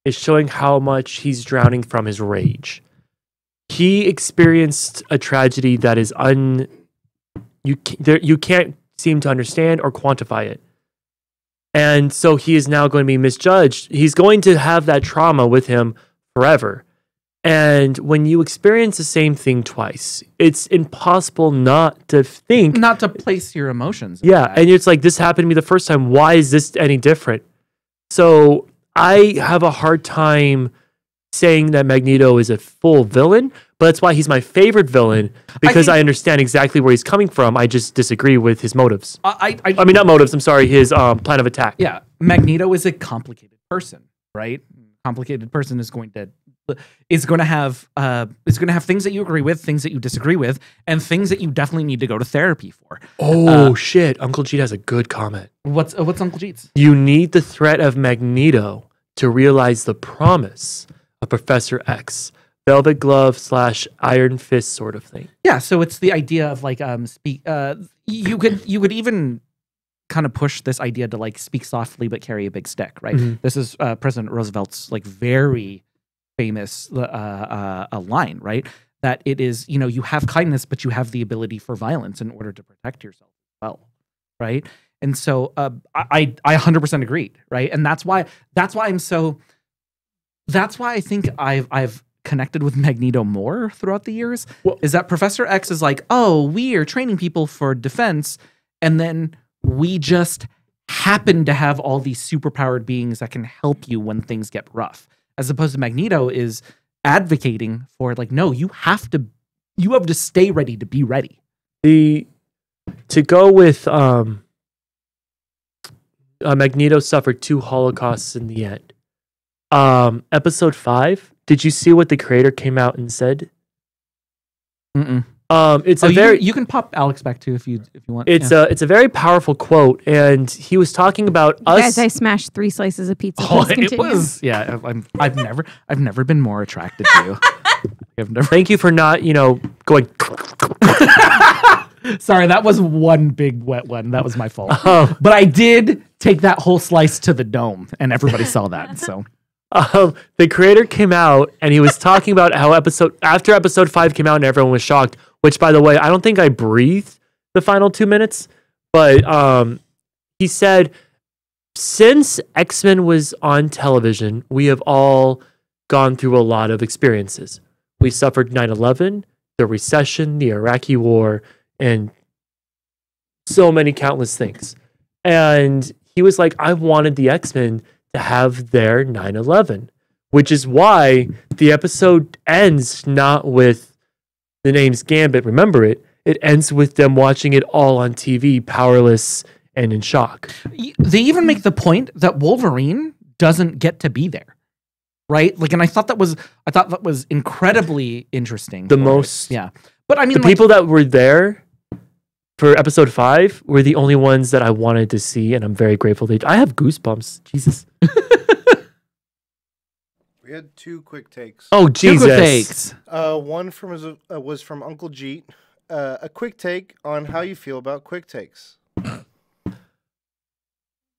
is showing how much he's drowning from his rage. He experienced a tragedy that is you can't seem to understand or quantify it. And so he is now going to be misjudged. He's going to have that trauma with him forever. And when you experience the same thing twice, it's impossible not to place your emotions. Yeah, and it's like, this happened to me the first time. Why is this any different? So I have a hard time saying that Magneto is a full villain, but that's why he's my favorite villain, because I understand exactly where he's coming from. I just disagree with his motives. I mean, not motives. I'm sorry, his plan of attack. Yeah, Magneto is a complicated person, right? Complicated person is going to have things that you agree with, things that you disagree with, and things that you definitely need to go to therapy for. Oh shit! Uncle Jeet has a good comment. What's Uncle Jeet's? You need the threat of Magneto to realize the promise of Professor X, Velvet Glove / Iron Fist sort of thing. Yeah, so it's the idea of like you could even kind of push this idea to like speak softly but carry a big stick, right? Mm-hmm. This is President Roosevelt's like very famous line, right? That it is, you have kindness, but you have the ability for violence in order to protect yourself as well, right? And so I 100% agreed, right? And that's why I think I've connected with Magneto more throughout the years, is that Professor X is like, oh, we are training people for defense, and then we just happen to have all these superpowered beings that can help you when things get rough. As opposed to Magneto is advocating for like, no, you have to stay ready to be ready. To go with Magneto suffered 2 Holocausts in the end. Episode 5. Did you see what the creator came out and said? Mm-mm. It's you can pop Alix back too if you want. It's a very powerful quote, and he was talking about us. Guys, I smashed 3 slices of pizza. It was I've never been more attracted to you. Thank you for not going. Sorry, that was one big wet one. That was my fault. But I did take that whole slice to the dome, and everybody saw that. So the creator came out and he was talking about how after episode 5 came out and everyone was shocked, which by the way, I don't think I breathed the final 2 minutes, but he said, since X-Men was on television, we have all gone through a lot of experiences. We suffered 9/11, the recession, the Iraqi war, and so many countless things. And he was like, I wanted the X-Men to have their 9/11, which is why the episode ends not with the name's Gambit, remember it. It ends with them watching it all on TV, powerless and in shock. They even make the point that Wolverine doesn't get to be there. Right? Like, and I thought that was incredibly interesting. Yeah. But I mean, the people that were there for episode 5 were the only ones that I wanted to see, and I'm very grateful. I have goosebumps. Jesus. We had 2 quick takes. Oh, Jesus. Quick takes. One was from Uncle Jeet. A quick take on how you feel about quick takes.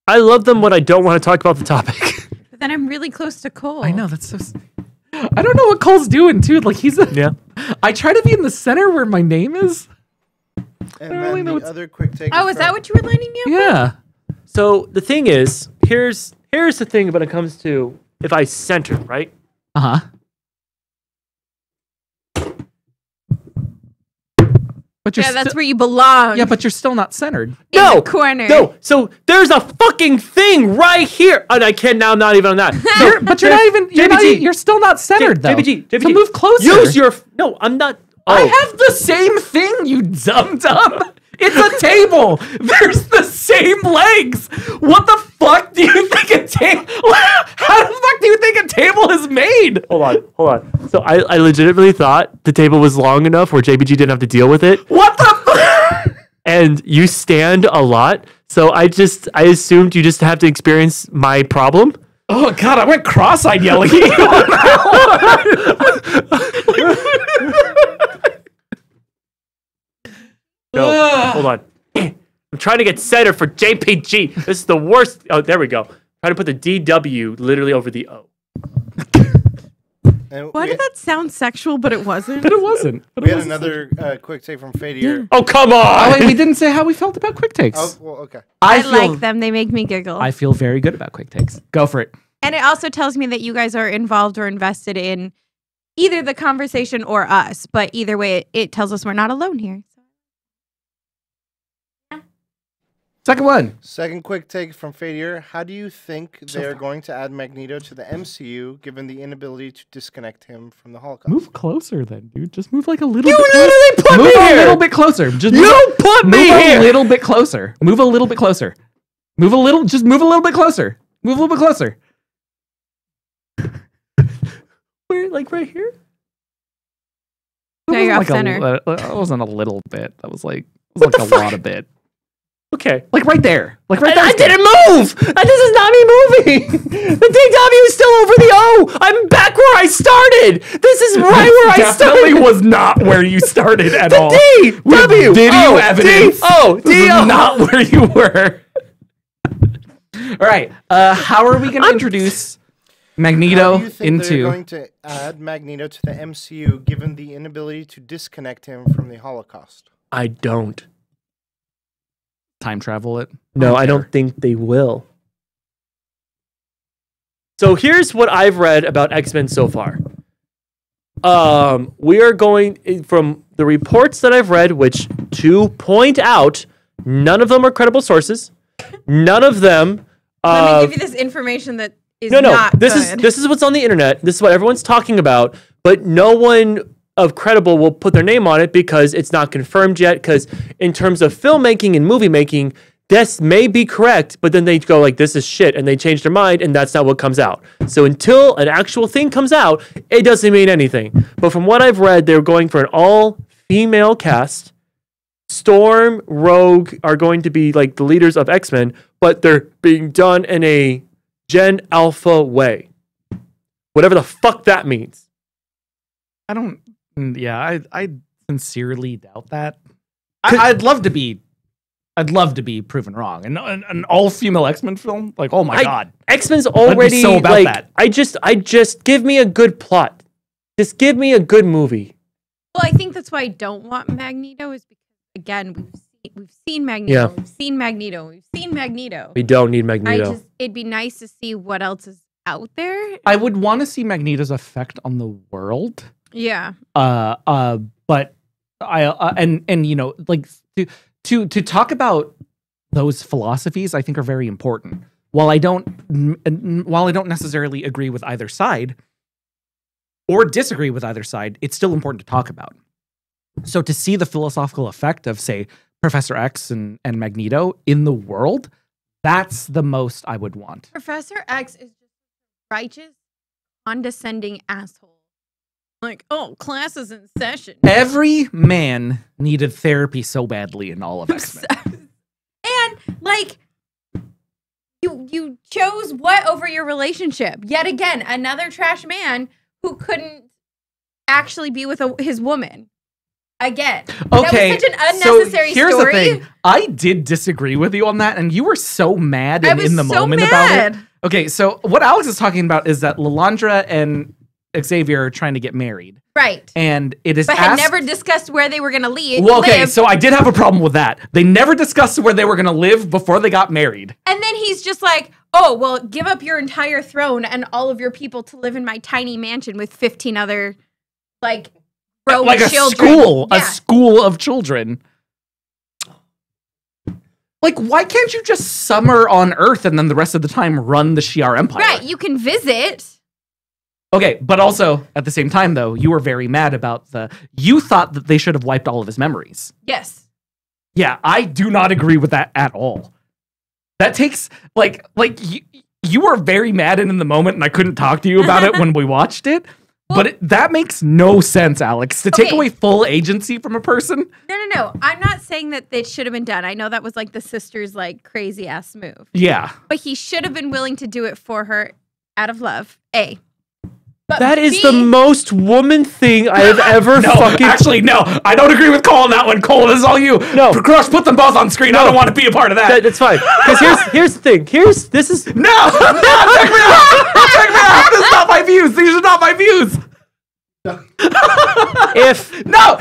I love them when I don't want to talk about the topic. But then I'm really close to Cole. I know, that's so... I don't know what Cole's doing, too. Like, Yeah. I try to be in the center where my name is. And don't really then know the other quick take. Oh, is that what you were lining me up? Yeah. So the thing is, here's the thing when it comes to if I center, right? Uh-huh. But you're Yeah, that's sti- where you belong. Yeah, but you're still not centered. In No, the corner. No, so there's a fucking thing right here, and I can now not even on that. So, But you're not even. You're still not centered, though. JPG, So move closer. Use your. No, I'm not. Oh. I have the same thing, you dumb. It's a table. There's the same legs. What the fuck do you think a table? How the fuck do you think a table is made? Hold on. So I legitimately thought the table was long enough where JPG didn't have to deal with it. What the fuck? And you stand a lot, so I assumed you just have to experience my problem. Oh god, I went cross-eyed yelling at you on that No, hold on. I'm trying to get centered for JPG. This is the worst. Oh, there we go. Try to put the DW literally over the O. Why did that sound sexual, but it wasn't? But it wasn't. We had another quick take from Fadier. Oh, come on. Oh, wait, we didn't say how we felt about quick takes. Oh, well, okay. I like them. They make me giggle. I feel very good about quick takes. Go for it. And it also tells me that you guys are involved or invested in either the conversation or us. But either way, it tells us we're not alone here. Second one. Second quick take from Fadier. How do you think they're going to add Magneto to the MCU given the inability to disconnect him from the Holocaust? Move closer then, dude. Just move like a little bit You closer. literally put Move me a here. little bit closer. Just You put me move here. a little bit closer. Move a little bit closer. Move a little bit closer. Move a little bit closer. Where, like right here? Now you're off That center. That wasn't a little bit. That was like a lot of bit. Okay. Like right there. Like right there. I didn't move. This is not me moving. The DW is still over the O. I'm back where I started. This is right where I Definitely started. was not where you started at all. D With W video O, evidence. D O This is D O. not where you were. All right. How are we going to introduce Magneto How do you think they're into? going to add Magneto to the MCU given the inability to disconnect him from the Holocaust? I don't. Time travel it? No, I don't think they will. So here's what I've read about X-Men so far. We are going from the reports that I've read, which to point out, none of them are credible sources. None of them. Let me give you this information that is No. not This good. is what's on the internet. This is what everyone's talking about, but no one of credible will put their name on it because it's not confirmed yet. Because in terms of filmmaking and movie making, this may be correct, but then they go like, "This is shit," and they change their mind, and that's not what comes out. So until an actual thing comes out, it doesn't mean anything. But from what I've read, they're going for an all-female cast. Storm, Rogue are going to be like the leaders of X-Men, but they're being done in a Gen Alpha way. Whatever the fuck that means. I don't. Yeah, I sincerely doubt that. I'd love to be I'd love to be proven wrong. And an all-female X-Men film, like, oh my god, X-Men's already so about like that. I just give me a good plot. Just give me a good movie. Well, I think that's why I don't want Magneto is because again we've seen Magneto, Yeah. we've seen Magneto, we've seen Magneto. We don't need Magneto. It'd be nice to see what else is out there. I would want to see Magneto's effect on the world. Yeah. But I and you know, like to talk about those philosophies, I think are very important. While I don't necessarily agree with either side or disagree with either side, it's still important to talk about. So to see the philosophical effect of, say, Professor X and Magneto in the world, that's the most I would want. Professor X is just righteous, condescending asshole. Like, oh, class is in session. Every man needed therapy so badly in all of X-Men. And like you chose what over your relationship? Yet again, another trash man who couldn't actually be with his woman. Again. Okay, that was such an unnecessary so here's story. the thing. I did disagree with you on that, and you were so mad and I was in the so moment mad. about it. Okay, so what Alex is talking about is that Lilandra and Xavier are trying to get married. Right. And it is But had never discussed where they were going to leave. Well, okay, so I did have a problem with that. They never discussed where they were going to live before they got married. And then he's just like, oh, well, give up your entire throne and all of your people to live in my tiny mansion with 15 other, like, grown Like children. a school of children. Like, why can't you just summer on Earth and then the rest of the time run the Shi'ar Empire? Right, you can visit. Okay, but also, at the same time, though, you were very mad about you thought that they should have wiped all of his memories. Yes. Yeah, I do not agree with that at all. That takes, you were very mad and in the moment, and I couldn't talk to you about it when we watched it. Well, But that makes no sense, Alex. To take Okay. away full agency from a person? No. I'm not saying that it should have been done. I know that was like the sister's like crazy ass move. Yeah. But he should have been willing to do it for her out of love. A. But That is B, the most woman thing I have ever No, fucking. actually, no. I don't agree with Cole on that one. Cole, this is all you. No. Crush, put them both on screen. I don't want to be a part of that. That's fine. Because here's the thing. This is No! No! Check me out! Check me out! This is not my views. These are not my views. if No!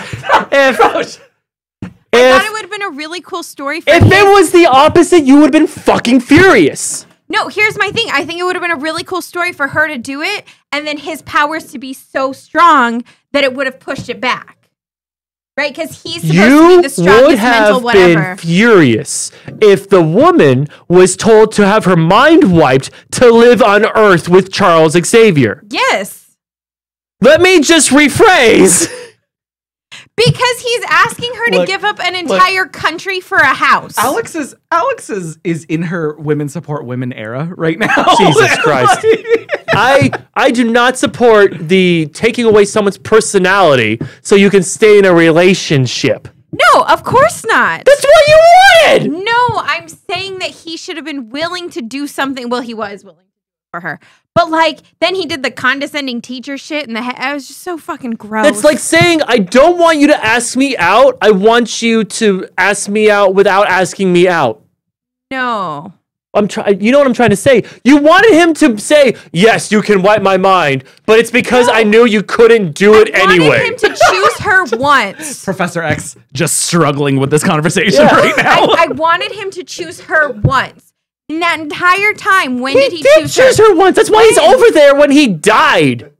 if I thought it would have been a really cool story for if his- it was the opposite, you would have been fucking furious. No, here's my thing. I think it would have been a really cool story for her to do it, and then his powers to be so strong that it would have pushed it back. Right? Because he's supposed to You be the strongest would mental have whatever. been furious if the woman was told to have her mind wiped to live on Earth with Charles Xavier. Yes. Let me just rephrase. Because he's asking her to Look, give up an entire country for a house. Alex is in her women support women era right now. Jesus Christ. I do not support the taking away someone's personality so you can stay in a relationship. No, of course not. That's what you wanted. No, I'm saying that he should have been willing to do something. Well, he was willing for her. But like, then he did the condescending teacher shit and I was just so fucking gross. That's like saying, I don't want you to ask me out. I want you to ask me out without asking me out. No. You know what I'm trying to say? You wanted him to say, yes, you can wipe my mind, but it's because I knew you couldn't do it I anyway. wanted him to choose her once. Professor X just struggling with this conversation Yeah. right now. I wanted him to choose her once. And that entire time, when He did he did choose her once. That's why he's When? over there when he died.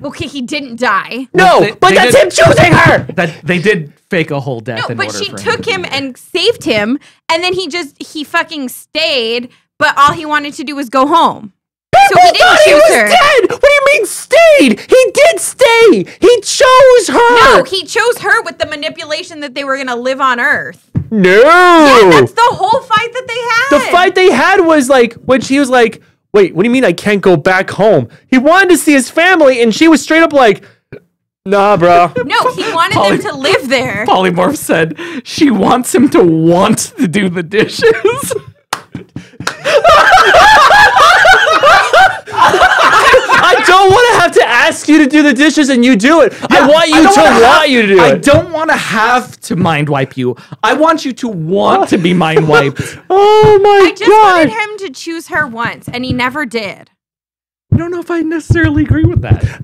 Okay, he didn't die. No, They- but they that's did- him choosing her. That they did fake a whole death No, in but order she for took to him do that. and saved him, and then he fucking stayed, but all he wanted to do was go home. So he People didn't thought he choose was her. dead. What do you mean stayed? He did stay. He chose her. No, he chose her with the manipulation that they were gonna live on Earth. No. Yeah, that's the whole fight that they had. The fight they had was like when she was like, wait, what do you mean I can't go back home? He wanted to see his family, and she was straight up like, nah, bro. No, he wanted them to live there. Polymorph said she wants him to want to do the dishes. I don't want to have to ask you to do the dishes and you do it. I want you to do it. I don't want to have to mind wipe you. I want you to want to be mind wiped. Oh my I just wanted him to choose her once, and he never did. I don't know if I necessarily agree with that.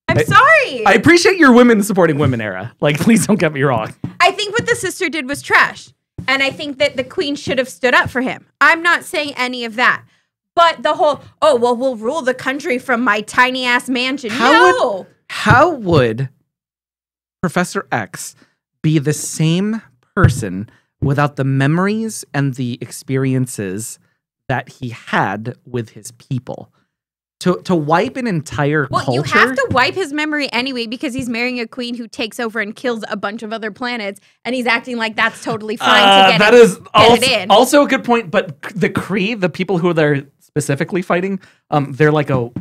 I'm sorry. I appreciate your women supporting women era. Like, please don't get me wrong. I think what the sister did was trash. And I think that the queen should have stood up for him. I'm not saying any of that. But the whole, we'll rule the country from my tiny ass mansion. How would Professor X be the same person without the memories and the experiences that he had with his people? To wipe an entire culture? You have to wipe his memory anyway because he's marrying a queen who takes over and kills a bunch of other planets, and he's acting like that's totally fine to get it in. Also a good point, but the Kree, the people who they're specifically fighting, they're like a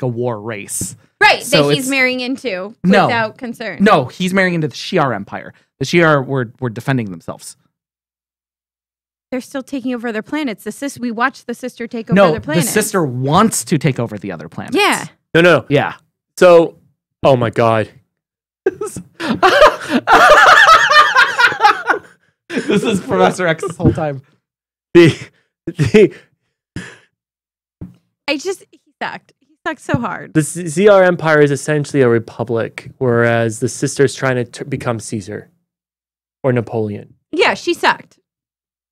war race. Right, so that he's marrying into without concern. No, he's marrying into the Shi'ar Empire. The Shi'ar were defending themselves. They're still taking over other planets. We watched the sister take over other planets. The sister wants to take over the other planets. Yeah. No. Yeah. So, oh my God. This is Professor X this whole time. He sucked. He sucked so hard. The ZR Empire is essentially a republic, whereas the sister's trying to become Caesar or Napoleon. Yeah, she sucked.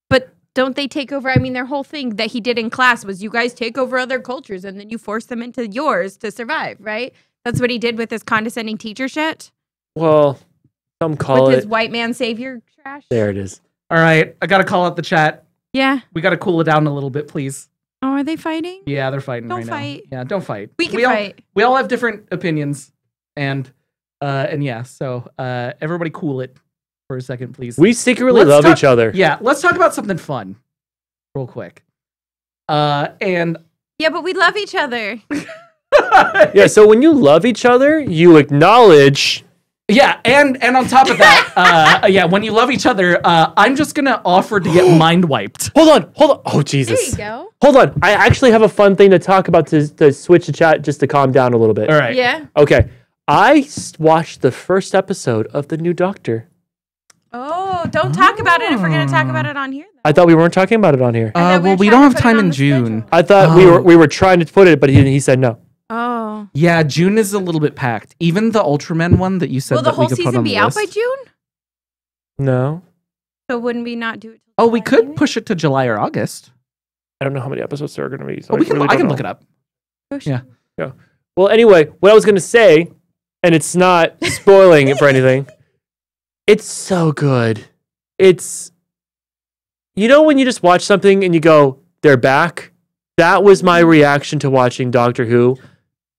But don't they take over? I mean, their whole thing that he did in class was you guys take over other cultures and then you force them into yours to survive, right? That's what he did with his condescending teacher shit. Well, some call with it his white man savior trash. There it is. All right, I gotta call out the chat. Yeah. We gotta cool it down a little bit, please. Oh, are they fighting? Yeah, they're fighting Don't right fight. now. Yeah, don't fight. We can fight. We all have different opinions, and yeah, so everybody cool it for a second, please. We secretly love each other. Yeah, let's talk about something fun, real quick. And yeah, but we love each other. Yeah, so when you love each other, you acknowledge. Yeah, and on top of that, yeah, when you love each other, I'm just gonna offer to get mind wiped. Hold on. Oh, Jesus. There you go. Hold on. I actually have a fun thing to talk about to switch the chat just to calm down a little bit. All right. Yeah. Okay. I watched the first episode of The New Doctor. Oh, don't talk about it if we're going to talk about it on here. Though. I thought we weren't talking about it on here. Well, we don't have time in June. I thought we were trying to put it, but he said no. Oh. Yeah, June is a little bit packed. Even the Ultraman one that you said Will the that whole we could put season on be the out list. by June? No. So wouldn't we not do it? Oh, we could push it to July or August. I don't know how many episodes there are going to be. So I can look it up. Yeah. Well, anyway, what I was going to say, and it's not spoiling it for anything, it's so good. It's, you know, when you just watch something and you go, they're back? That was my reaction to watching Doctor Who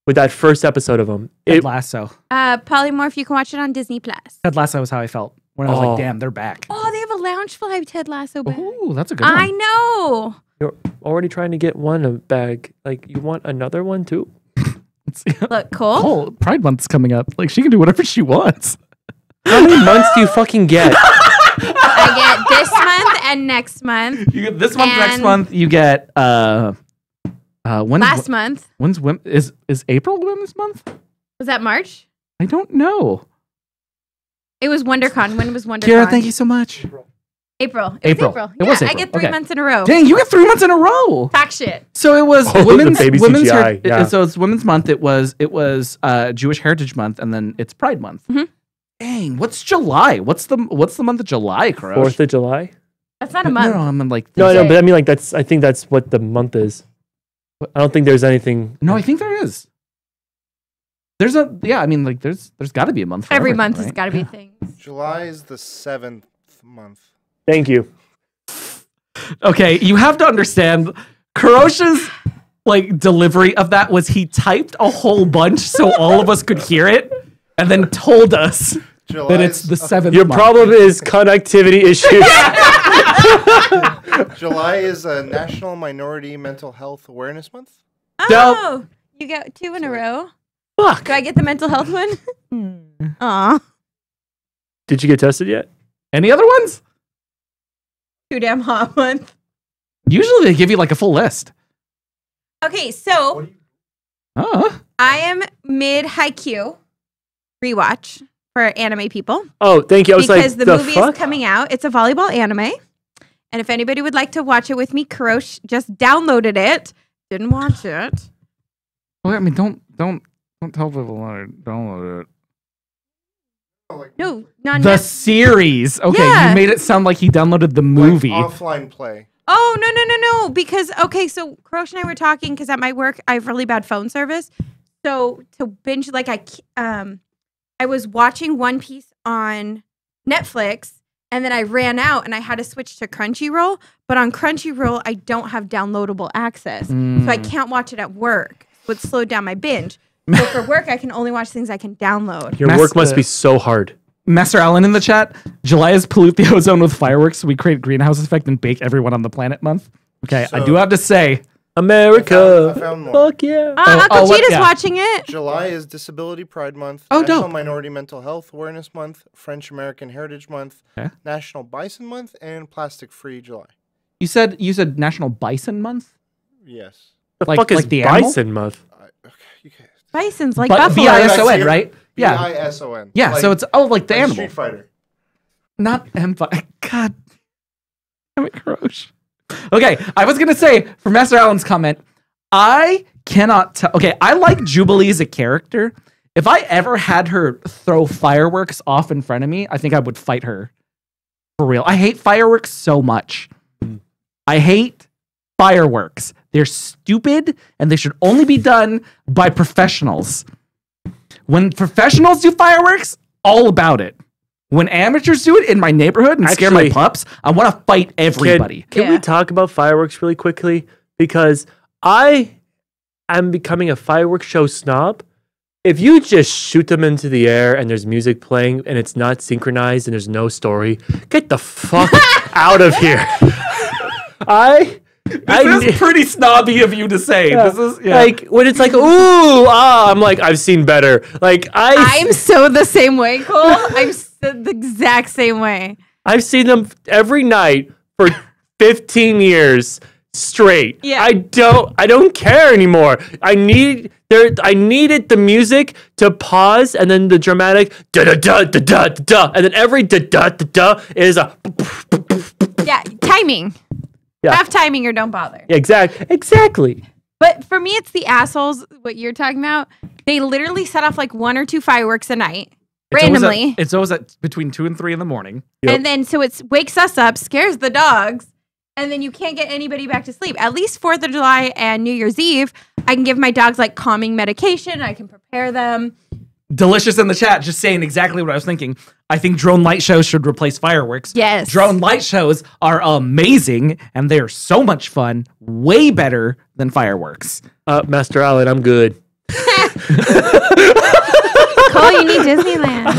with that first episode of them. Ted Lasso. Polymorph, you can watch it on Disney+. Ted Lasso is how I felt when I was like, damn, they're back. Oh, they have a Lounge Fly Ted Lasso bag. Oh, that's a good one. I know. You're already trying to get one a bag. Like, you want another one too? Look, Cole. Oh, Pride Month's coming up. Like, she can do whatever she wants. How many months do you fucking get? I get this month and next month. You get this month, next month. You get last month. When's is April Women's Month? Was that March? I don't know. It was WonderCon. When was WonderCon? Kira, thank you so much. April. April. It was Yeah, I April. get 3 months in a row. Dang, you get 3 months in a row. Fact shit. So it was Oh, women's the baby CGI, yeah. So it's Women's Month. It was Jewish Heritage Month, and then it's Pride Month. Mm-hmm. Dang, what's July? What's the month of July, Karosh? 4th of July? That's not a month. No, I'm like No, but I mean, like, I think that's what the month is. I don't think there's anything. No, I think there is. There's got to be a month for Every everything, month right? has got to be things. July is the 7th month. Thank you. Okay, you have to understand, Karosh's like delivery of that was he typed a whole bunch so all of us could hear it, and then told us that it's the 7th. Your month. problem is connectivity issues. July is a National Minority Mental Health Awareness Month. Oh, you got 2 in a row. Fuck. Do I get the mental health one? Aw. Did you get tested yet? Any other ones? Too damn hot month. Usually they give you like a full list. Okay, so I am mid Haikyuu rewatch for anime people. Oh, thank you. I was because like, the movie fuck? is coming out. It's a volleyball anime. And if anybody would like to watch it with me, Kurosh just downloaded it. Didn't watch it. Well, I mean, don't tell people to download it. No, not The series. Okay, Yeah. you made it sound like he downloaded the movie. Like offline play. Oh, no. Because, okay, so Kurosh and I were talking because at my work, I have really bad phone service. So to binge, like I was watching One Piece on Netflix and then I ran out and I had to switch to Crunchyroll. But on Crunchyroll, I don't have downloadable access. So I can't watch it at work. So it slowed down my binge. So for work, I can only watch things I can download. Your work must be so hard. Master Allen in the chat. July is pollute the ozone with fireworks, so we create greenhouse effect and bake everyone on the planet month. Okay, I do have to say, America. I found more. Fuck yeah. Uncle what- Cheetah's yeah. watching it. July is Disability Pride Month, Oh, National dope. Minority Mental Health Awareness Month, French American Heritage Month, Okay. National Bison Month, and Plastic Free July. you said National Bison Month? Yes. The Like- fuck is like the animal? Bison month? Okay, you can. Bison's like But buffalo. B-I-S-O-N, right? Yeah. B-I-S-O-N. Yeah, so it's like the animal. Street Fighter. Not Empire. God damn it, Kurosh. Okay, I was gonna say for Master Allen's comment, I cannot tell. Okay, I like Jubilee as a character. If I ever had her throw fireworks off in front of me, I think I would fight her for real. I hate fireworks so much. I hate fireworks. They're stupid and they should only be done by professionals. When professionals do fireworks, all about it. When amateurs do it in my neighborhood and scare my Actually, pups, I want to fight everybody. Can we talk about fireworks really quickly? Because I am becoming a fireworks show snob. If you just shoot them into the air and there's music playing and it's not synchronized and there's no story, get the fuck out of here. This is pretty snobby of you to say. Yeah. This is Like when it's like ooh I'm like I've seen better. Like I'm so the same way, Cole. I'm the exact same way. I've seen them every night for 15 years straight. Yeah. I don't care anymore. I needed the music to pause and then the dramatic da da da da da da and then every da da da da is a Yeah, timing. Yeah. Have timing or don't bother. exactly. But for me, it's the assholes, what you're talking about. They literally set off like 1 or 2 fireworks a night, randomly. It's always at between 2 and 3 in the morning. Yep. And then so it wakes us up, scares the dogs, and then you can't get anybody back to sleep. At least 4th of July and New Year's Eve, I can give my dogs like calming medication. I can prepare them. Delicious in the chat, just saying exactly what I was thinking. I think drone light shows should replace fireworks. Yes. Drone light shows are amazing and they're so much fun, way better than fireworks. Master Allen, I'm good. Cole, you need Disneyland.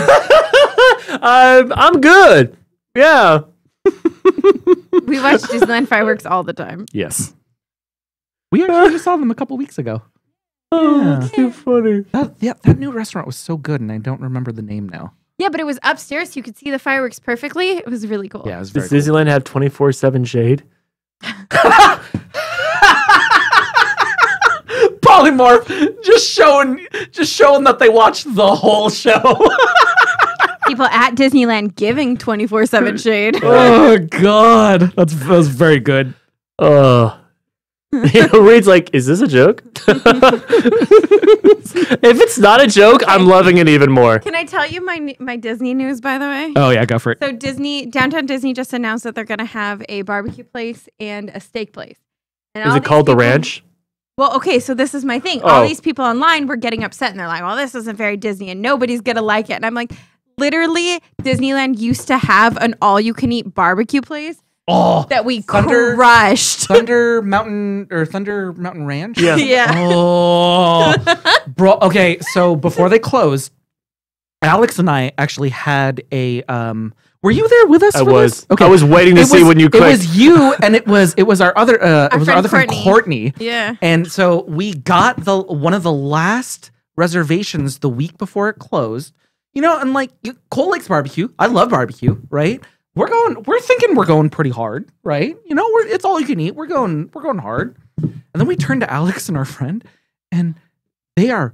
I'm good. Yeah. We watch Disneyland fireworks all the time. Yes. We actually just saw them a couple weeks ago. Oh, it's too funny. That new restaurant was so good and I don't remember the name now. Yeah, but it was upstairs. So you could see the fireworks perfectly. It was really cool. Yeah, it was very Does Disneyland have 24/7 shade? Polymorph just showing that they watched the whole show. People at Disneyland giving 24/7 shade. Oh god, that was very good. Reed's like, is this a joke? If it's not a joke, I'm loving it even more. Can I tell you my Disney news, by the way? Oh yeah, go for it. So Downtown Disney just announced that they're going to have a barbecue place and a steak place. And Is all it these called The people- Ranch? Well, okay, so this is my thing. All Oh. these people online were getting upset and they're like, well, this isn't very Disney and nobody's going to like it. And I'm like, literally, Disneyland used to have an all-you-can-eat barbecue place Oh, that we Thunder- crushed. Thunder Mountain Ranch. Yeah. Yeah. Oh, bro. Okay, so before they closed, Alex and I actually had a. Were you there with us? I for was. this? Okay. I was waiting to see when you It clicked. was you, and it was our other. It was our friend other friend Courtney. Courtney. Yeah. And so we got one of the last reservations the week before it closed. You know, and like Cold Lake's barbecue. I love barbecue, right? We're thinking we're going pretty hard, right? You know, it's all you can eat. We're going hard. And then we turned to Alex and our friend, and they are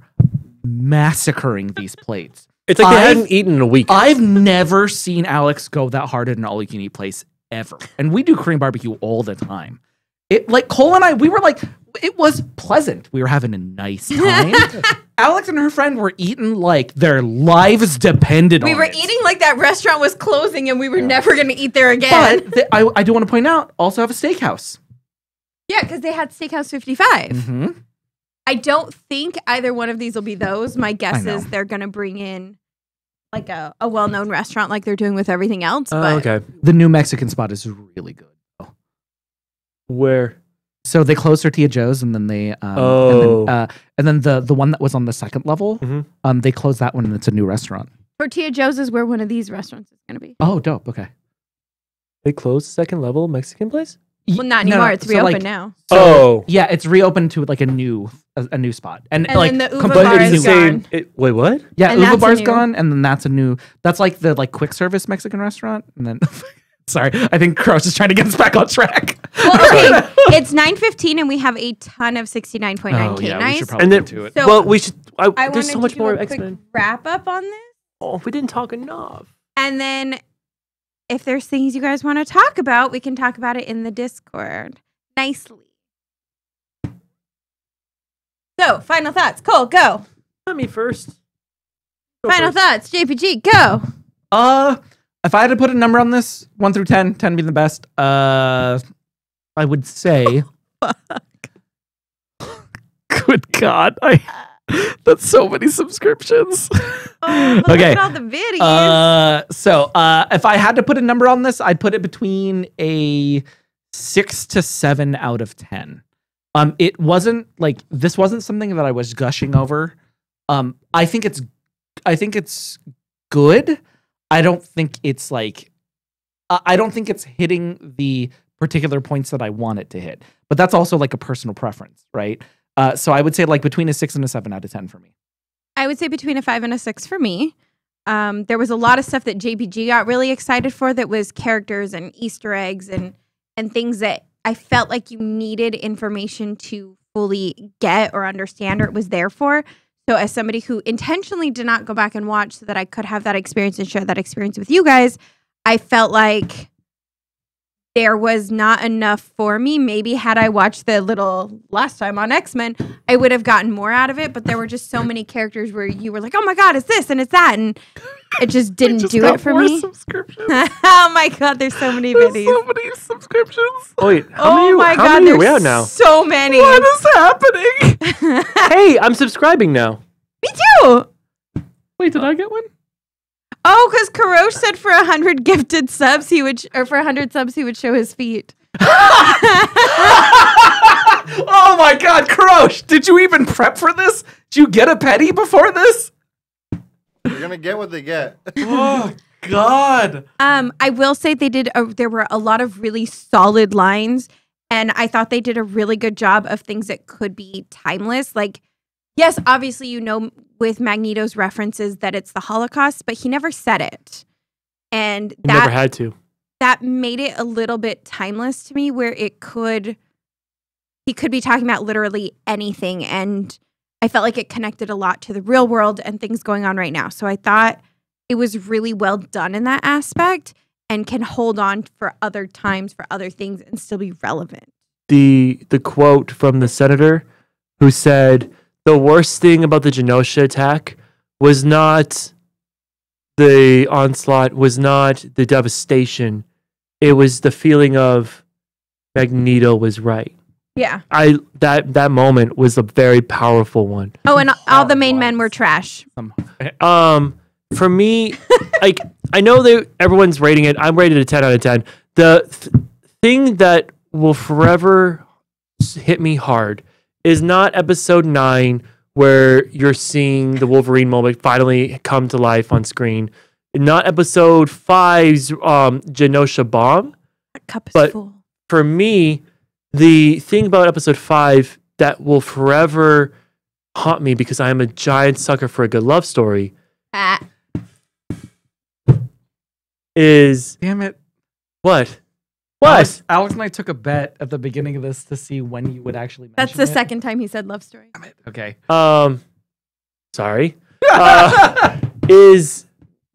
massacring these plates. It's like they hadn't eaten in a week. I've never seen Alex go that hard at an all-you-can-eat place ever. And we do Korean barbecue all the time. Cole and I, we were like, it was pleasant. We were having a nice time. Alex and her friend were eating like their lives depended on it. We were eating like that restaurant was closing and we were never going to eat there again. But I do want to point out, also have a steakhouse. Yeah, because they had Steakhouse 55. Mm-hmm. I don't think either one of these will be those. My guess is they're going to bring in like a well-known restaurant like they're doing with everything else. But Okay. The new Mexican spot is really good. Where? So they closed Tortilla Joe's, and then they and then the one that was on the second level, they closed that one, and it's a new restaurant. Tortilla Joe's is where one of these restaurants is going to be. Oh, dope. Okay. They closed the second level Mexican place? Well, not anymore. It's reopened now. So, yeah, it's reopened to like a new spot, and like then the Uva completely bar is new. gone. Wait, what? Yeah, And Uva that's a Bar's new- gone, and then that's a new. That's like the quick service Mexican restaurant, and then. Sorry, I think Kroos is trying to get us back on track. Well, okay, it's 9:15 and we have a ton of 69.9 K we nights. should probably And then, get to it. So well, we should. I There's wanted so much to do more a quick X-Men. wrap up on this. Oh, we didn't talk enough. And then if there's things you guys want to talk about, we can talk about it in the Discord nicely. So, final thoughts. Cole, go. Not me first. Go Final first. thoughts. JPG, go. If I had to put a number on this, 1 through 10, 10 being the best, I would say. Good God, that's so many subscriptions. Oh, but Okay. look at all the videos. So if I had to put a number on this, I'd put it between a 6 to 7 out of 10. It wasn't like this wasn't something that I was gushing over. I think it's good. I don't think it's like I don't think it's hitting the particular points that I want it to hit. But that's also like a personal preference, right? So I would say like between a 6 and a 7 out of 10 for me. I would say between a 5 and a 6 for me. There was a lot of stuff that JPG got really excited for that was characters and Easter eggs and things that I felt like you needed information to fully get or understand or it was there for. So as somebody who intentionally did not go back and watch so that I could have that experience and share that experience with you guys, I felt like there was not enough for me. Maybe had I watched the little last time on X-Men, I would have gotten more out of it. But there were just so many characters where you were like, oh my God, it's this and it's that. And it just didn't do it for me. Subscriptions. Oh my God, there's so many There's videos. so many subscriptions. Oh, wait, Oh my how God, many are we there's at now? so many. What is happening? Hey, I'm subscribing now. Me too. Wait, did I get one? Oh, because Karosh said for 100 gifted subs, or for 100 subs, he would show his feet. Oh my God, Krosh, did you even prep for this? Did you get a petty before this? You're gonna get what they get. Oh God. I will say there were a lot of really solid lines, and I thought they did a really good job of things that could be timeless. Like, yes, obviously, with Magneto's references that it's the Holocaust, but he never said it. And You never had to. that made it a little bit timeless to me where he could be talking about literally anything. And I felt like it connected a lot to the real world and things going on right now. So I thought it was really well done in that aspect and can hold on for other times, for other things and still be relevant. The quote from the senator who said, the worst thing about the Genosha attack was not the onslaught, was not the devastation. It was the feeling of Magneto was right. Yeah. That moment was a very powerful one. Oh, and all the main men were trash. For me, like I know that everyone's rating it. I'm rated a 10 out of 10. The thing that will forever hit me hard is not episode 9 where you're seeing the Wolverine moment finally come to life on screen. Not episode 5's Genosha bomb. That cup is But- full. For me, the thing about episode 5 that will forever haunt me because I am a giant sucker for a good love story is Damn it. what? Alex and I took a bet at the beginning of this to see when you would actually mention That's the it. second time he said love story. Okay. sorry, is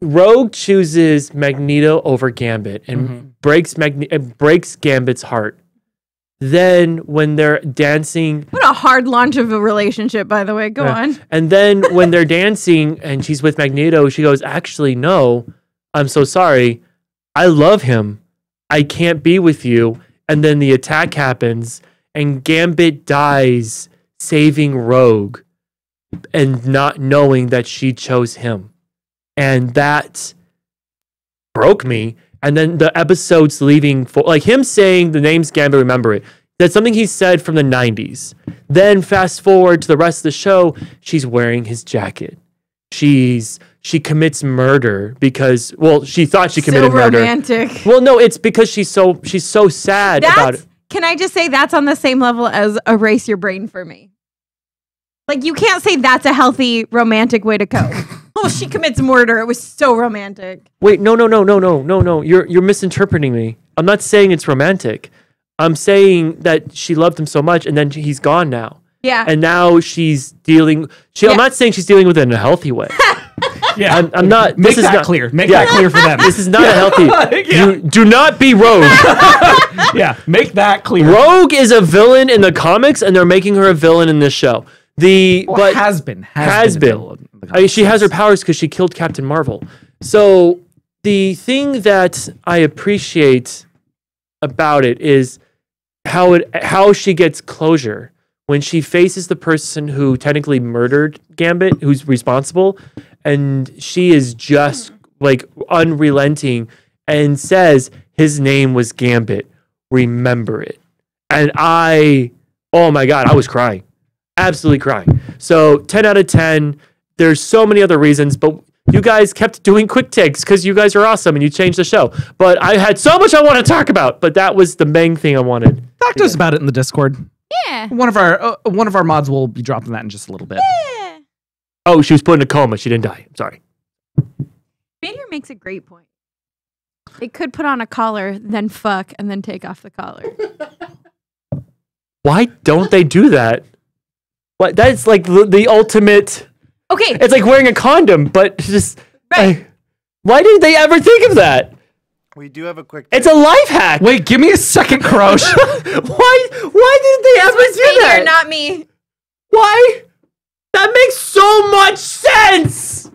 Rogue chooses Magneto over Gambit and breaks Gambit's heart. Then when they're dancing, What a hard launch of a relationship, by the way. Go on. and then when they're dancing and she's with Magneto, she goes, "Actually, no, I'm so sorry. I love him. I can't be with you." And then the attack happens and Gambit dies saving Rogue and not knowing that she chose him. And that broke me. And then the episode's leaving for like him saying the name's Gambit, remember it. That's something he said from the 90s. Then fast forward to the rest of the show, she's wearing his jacket. She commits murder because she thought she committed murder. Romantic. Well, no, it's because she's so sad about it. Can I just say that's on the same level as erase your brain for me? Like, you can't say that's a healthy romantic way to go. Oh, she commits murder. It was so romantic. Wait, no. You're misinterpreting me. I'm not saying it's romantic. I'm saying that she loved him so much and then he's gone now. Yeah. And now she's dealing. I'm not saying she's dealing with it in a healthy way. Yeah, I'm not. Make This is that not clear. Make that clear for them. This is not a healthy. You do not be Rogue. Yeah, make that clear. Rogue is a villain in the comics, and they're making her a villain in this show. Has been. I mean, she has her powers because she killed Captain Marvel. So the thing that I appreciate about it is how she gets closure when she faces the person who technically murdered Gambit, who's responsible, and she is just like unrelenting and says his name was Gambit. Remember it. And oh my God, I was crying. Absolutely crying. So 10 out of 10. There's so many other reasons, but you guys kept doing quick takes because you guys are awesome and you changed the show. But I had so much I want to talk about, but that was the main thing I wanted. Talk to us about it in the Discord. Yeah. One of our mods will be dropping that in just a little bit. Yeah. Oh, she was put in a coma. She didn't die. I'm sorry. Banner makes a great point. They could put on a collar, then fuck, and then take off the collar. Why don't they do that? What? That's like the ultimate. Okay. It's like wearing a condom, but just. Right. Why didn't they ever think of that? We do have a quick. It's a life hack. Wait, give me a second, Krosh. Why didn't they ever do that? Banner, not me. Why? That makes so much sense.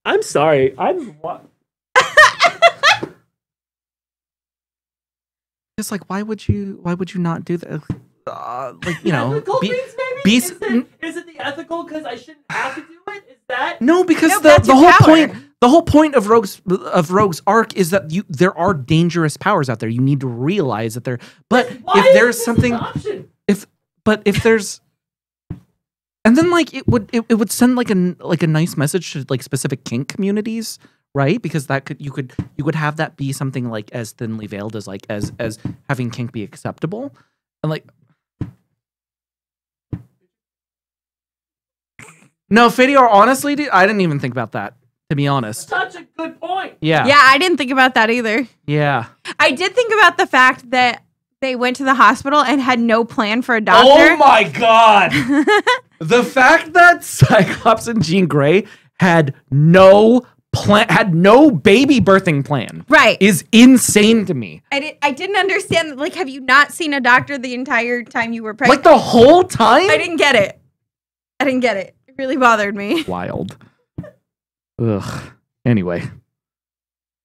I'm sorry. It's like, why would you not do that? Like, you know, Ethical be, things, maybe? be, Is it the ethical because I shouldn't have to do it? Is that? no, because No, that's the your whole power. the whole point of Rogue's arc is that there are dangerous powers out there. You need to realize that there. But Why if is there's this something, an option? if there's, and then like it would send like a nice message to like specific kink communities, right? Because you could have that be something like as thinly veiled as like as having kink be acceptable, and like. No, Fadior, honestly, dude, I didn't even think about that, to be honest. Such a good point. Yeah. Yeah, I didn't think about that either. Yeah. I did think about the fact that they went to the hospital and had no plan for a doctor. Oh my god! The fact that Cyclops and Jean Grey had no baby birthing plan, Right. is insane to me. I didn't understand. Like, have you not seen a doctor the entire time you were pregnant? Like the whole time? I didn't get it. It really bothered me. Wild. Ugh. Anyway.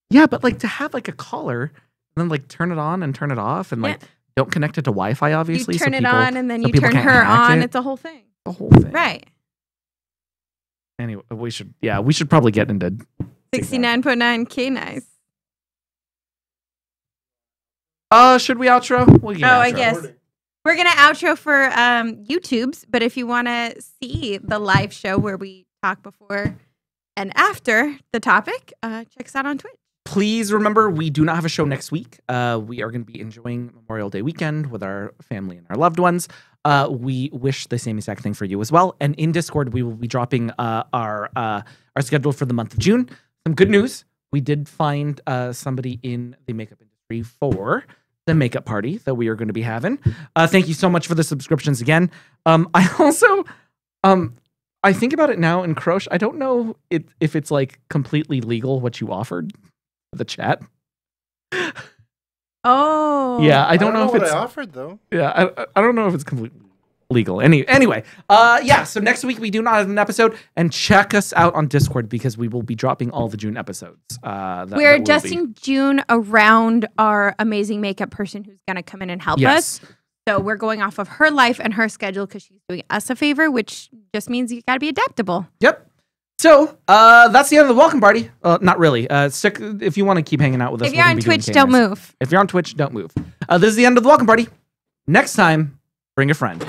Yeah, but like to have like a collar and then like turn it on and turn it off and like don't connect it to Wi-Fi, obviously. You turn it on and then so you people turn can't her hack on. it. It's a whole thing. The whole thing. Right. Anyway, we should probably get into 69.9K nice. should we outro? We'll get I outro. guess. We're going to outro for YouTubes, but if you want to see the live show where we talk before and after the topic, check us out on Twitch. Please remember, we do not have a show next week. We are going to be enjoying Memorial Day weekend with our family and our loved ones. We wish the same exact thing for you as well. And in Discord, we will be dropping our schedule for the month of June. Some good news. We did find somebody in the makeup industry for the makeup party that we are going to be having. Thank you so much for the subscriptions again. I also, I think about it now in Croche. I don't know if it's like completely legal what you offered for the chat. Oh. Yeah, I don't know if what it's I offered though. Yeah, I don't know if it's completely legal. Anyway, yeah. So next week we do not have an episode, and check us out on Discord because we will be dropping all the June episodes. We're adjusting June around our amazing makeup person who's going to come in and help us. So we're going off of her life and her schedule because she's doing us a favor, which just means you got to be adaptable. Yep. So that's the end of the welcome party. Not really. Stick if you want to keep hanging out with us. If you're on Twitch, don't move. If you're on Twitch, don't move. This is the end of the welcome party. Next time, bring a friend.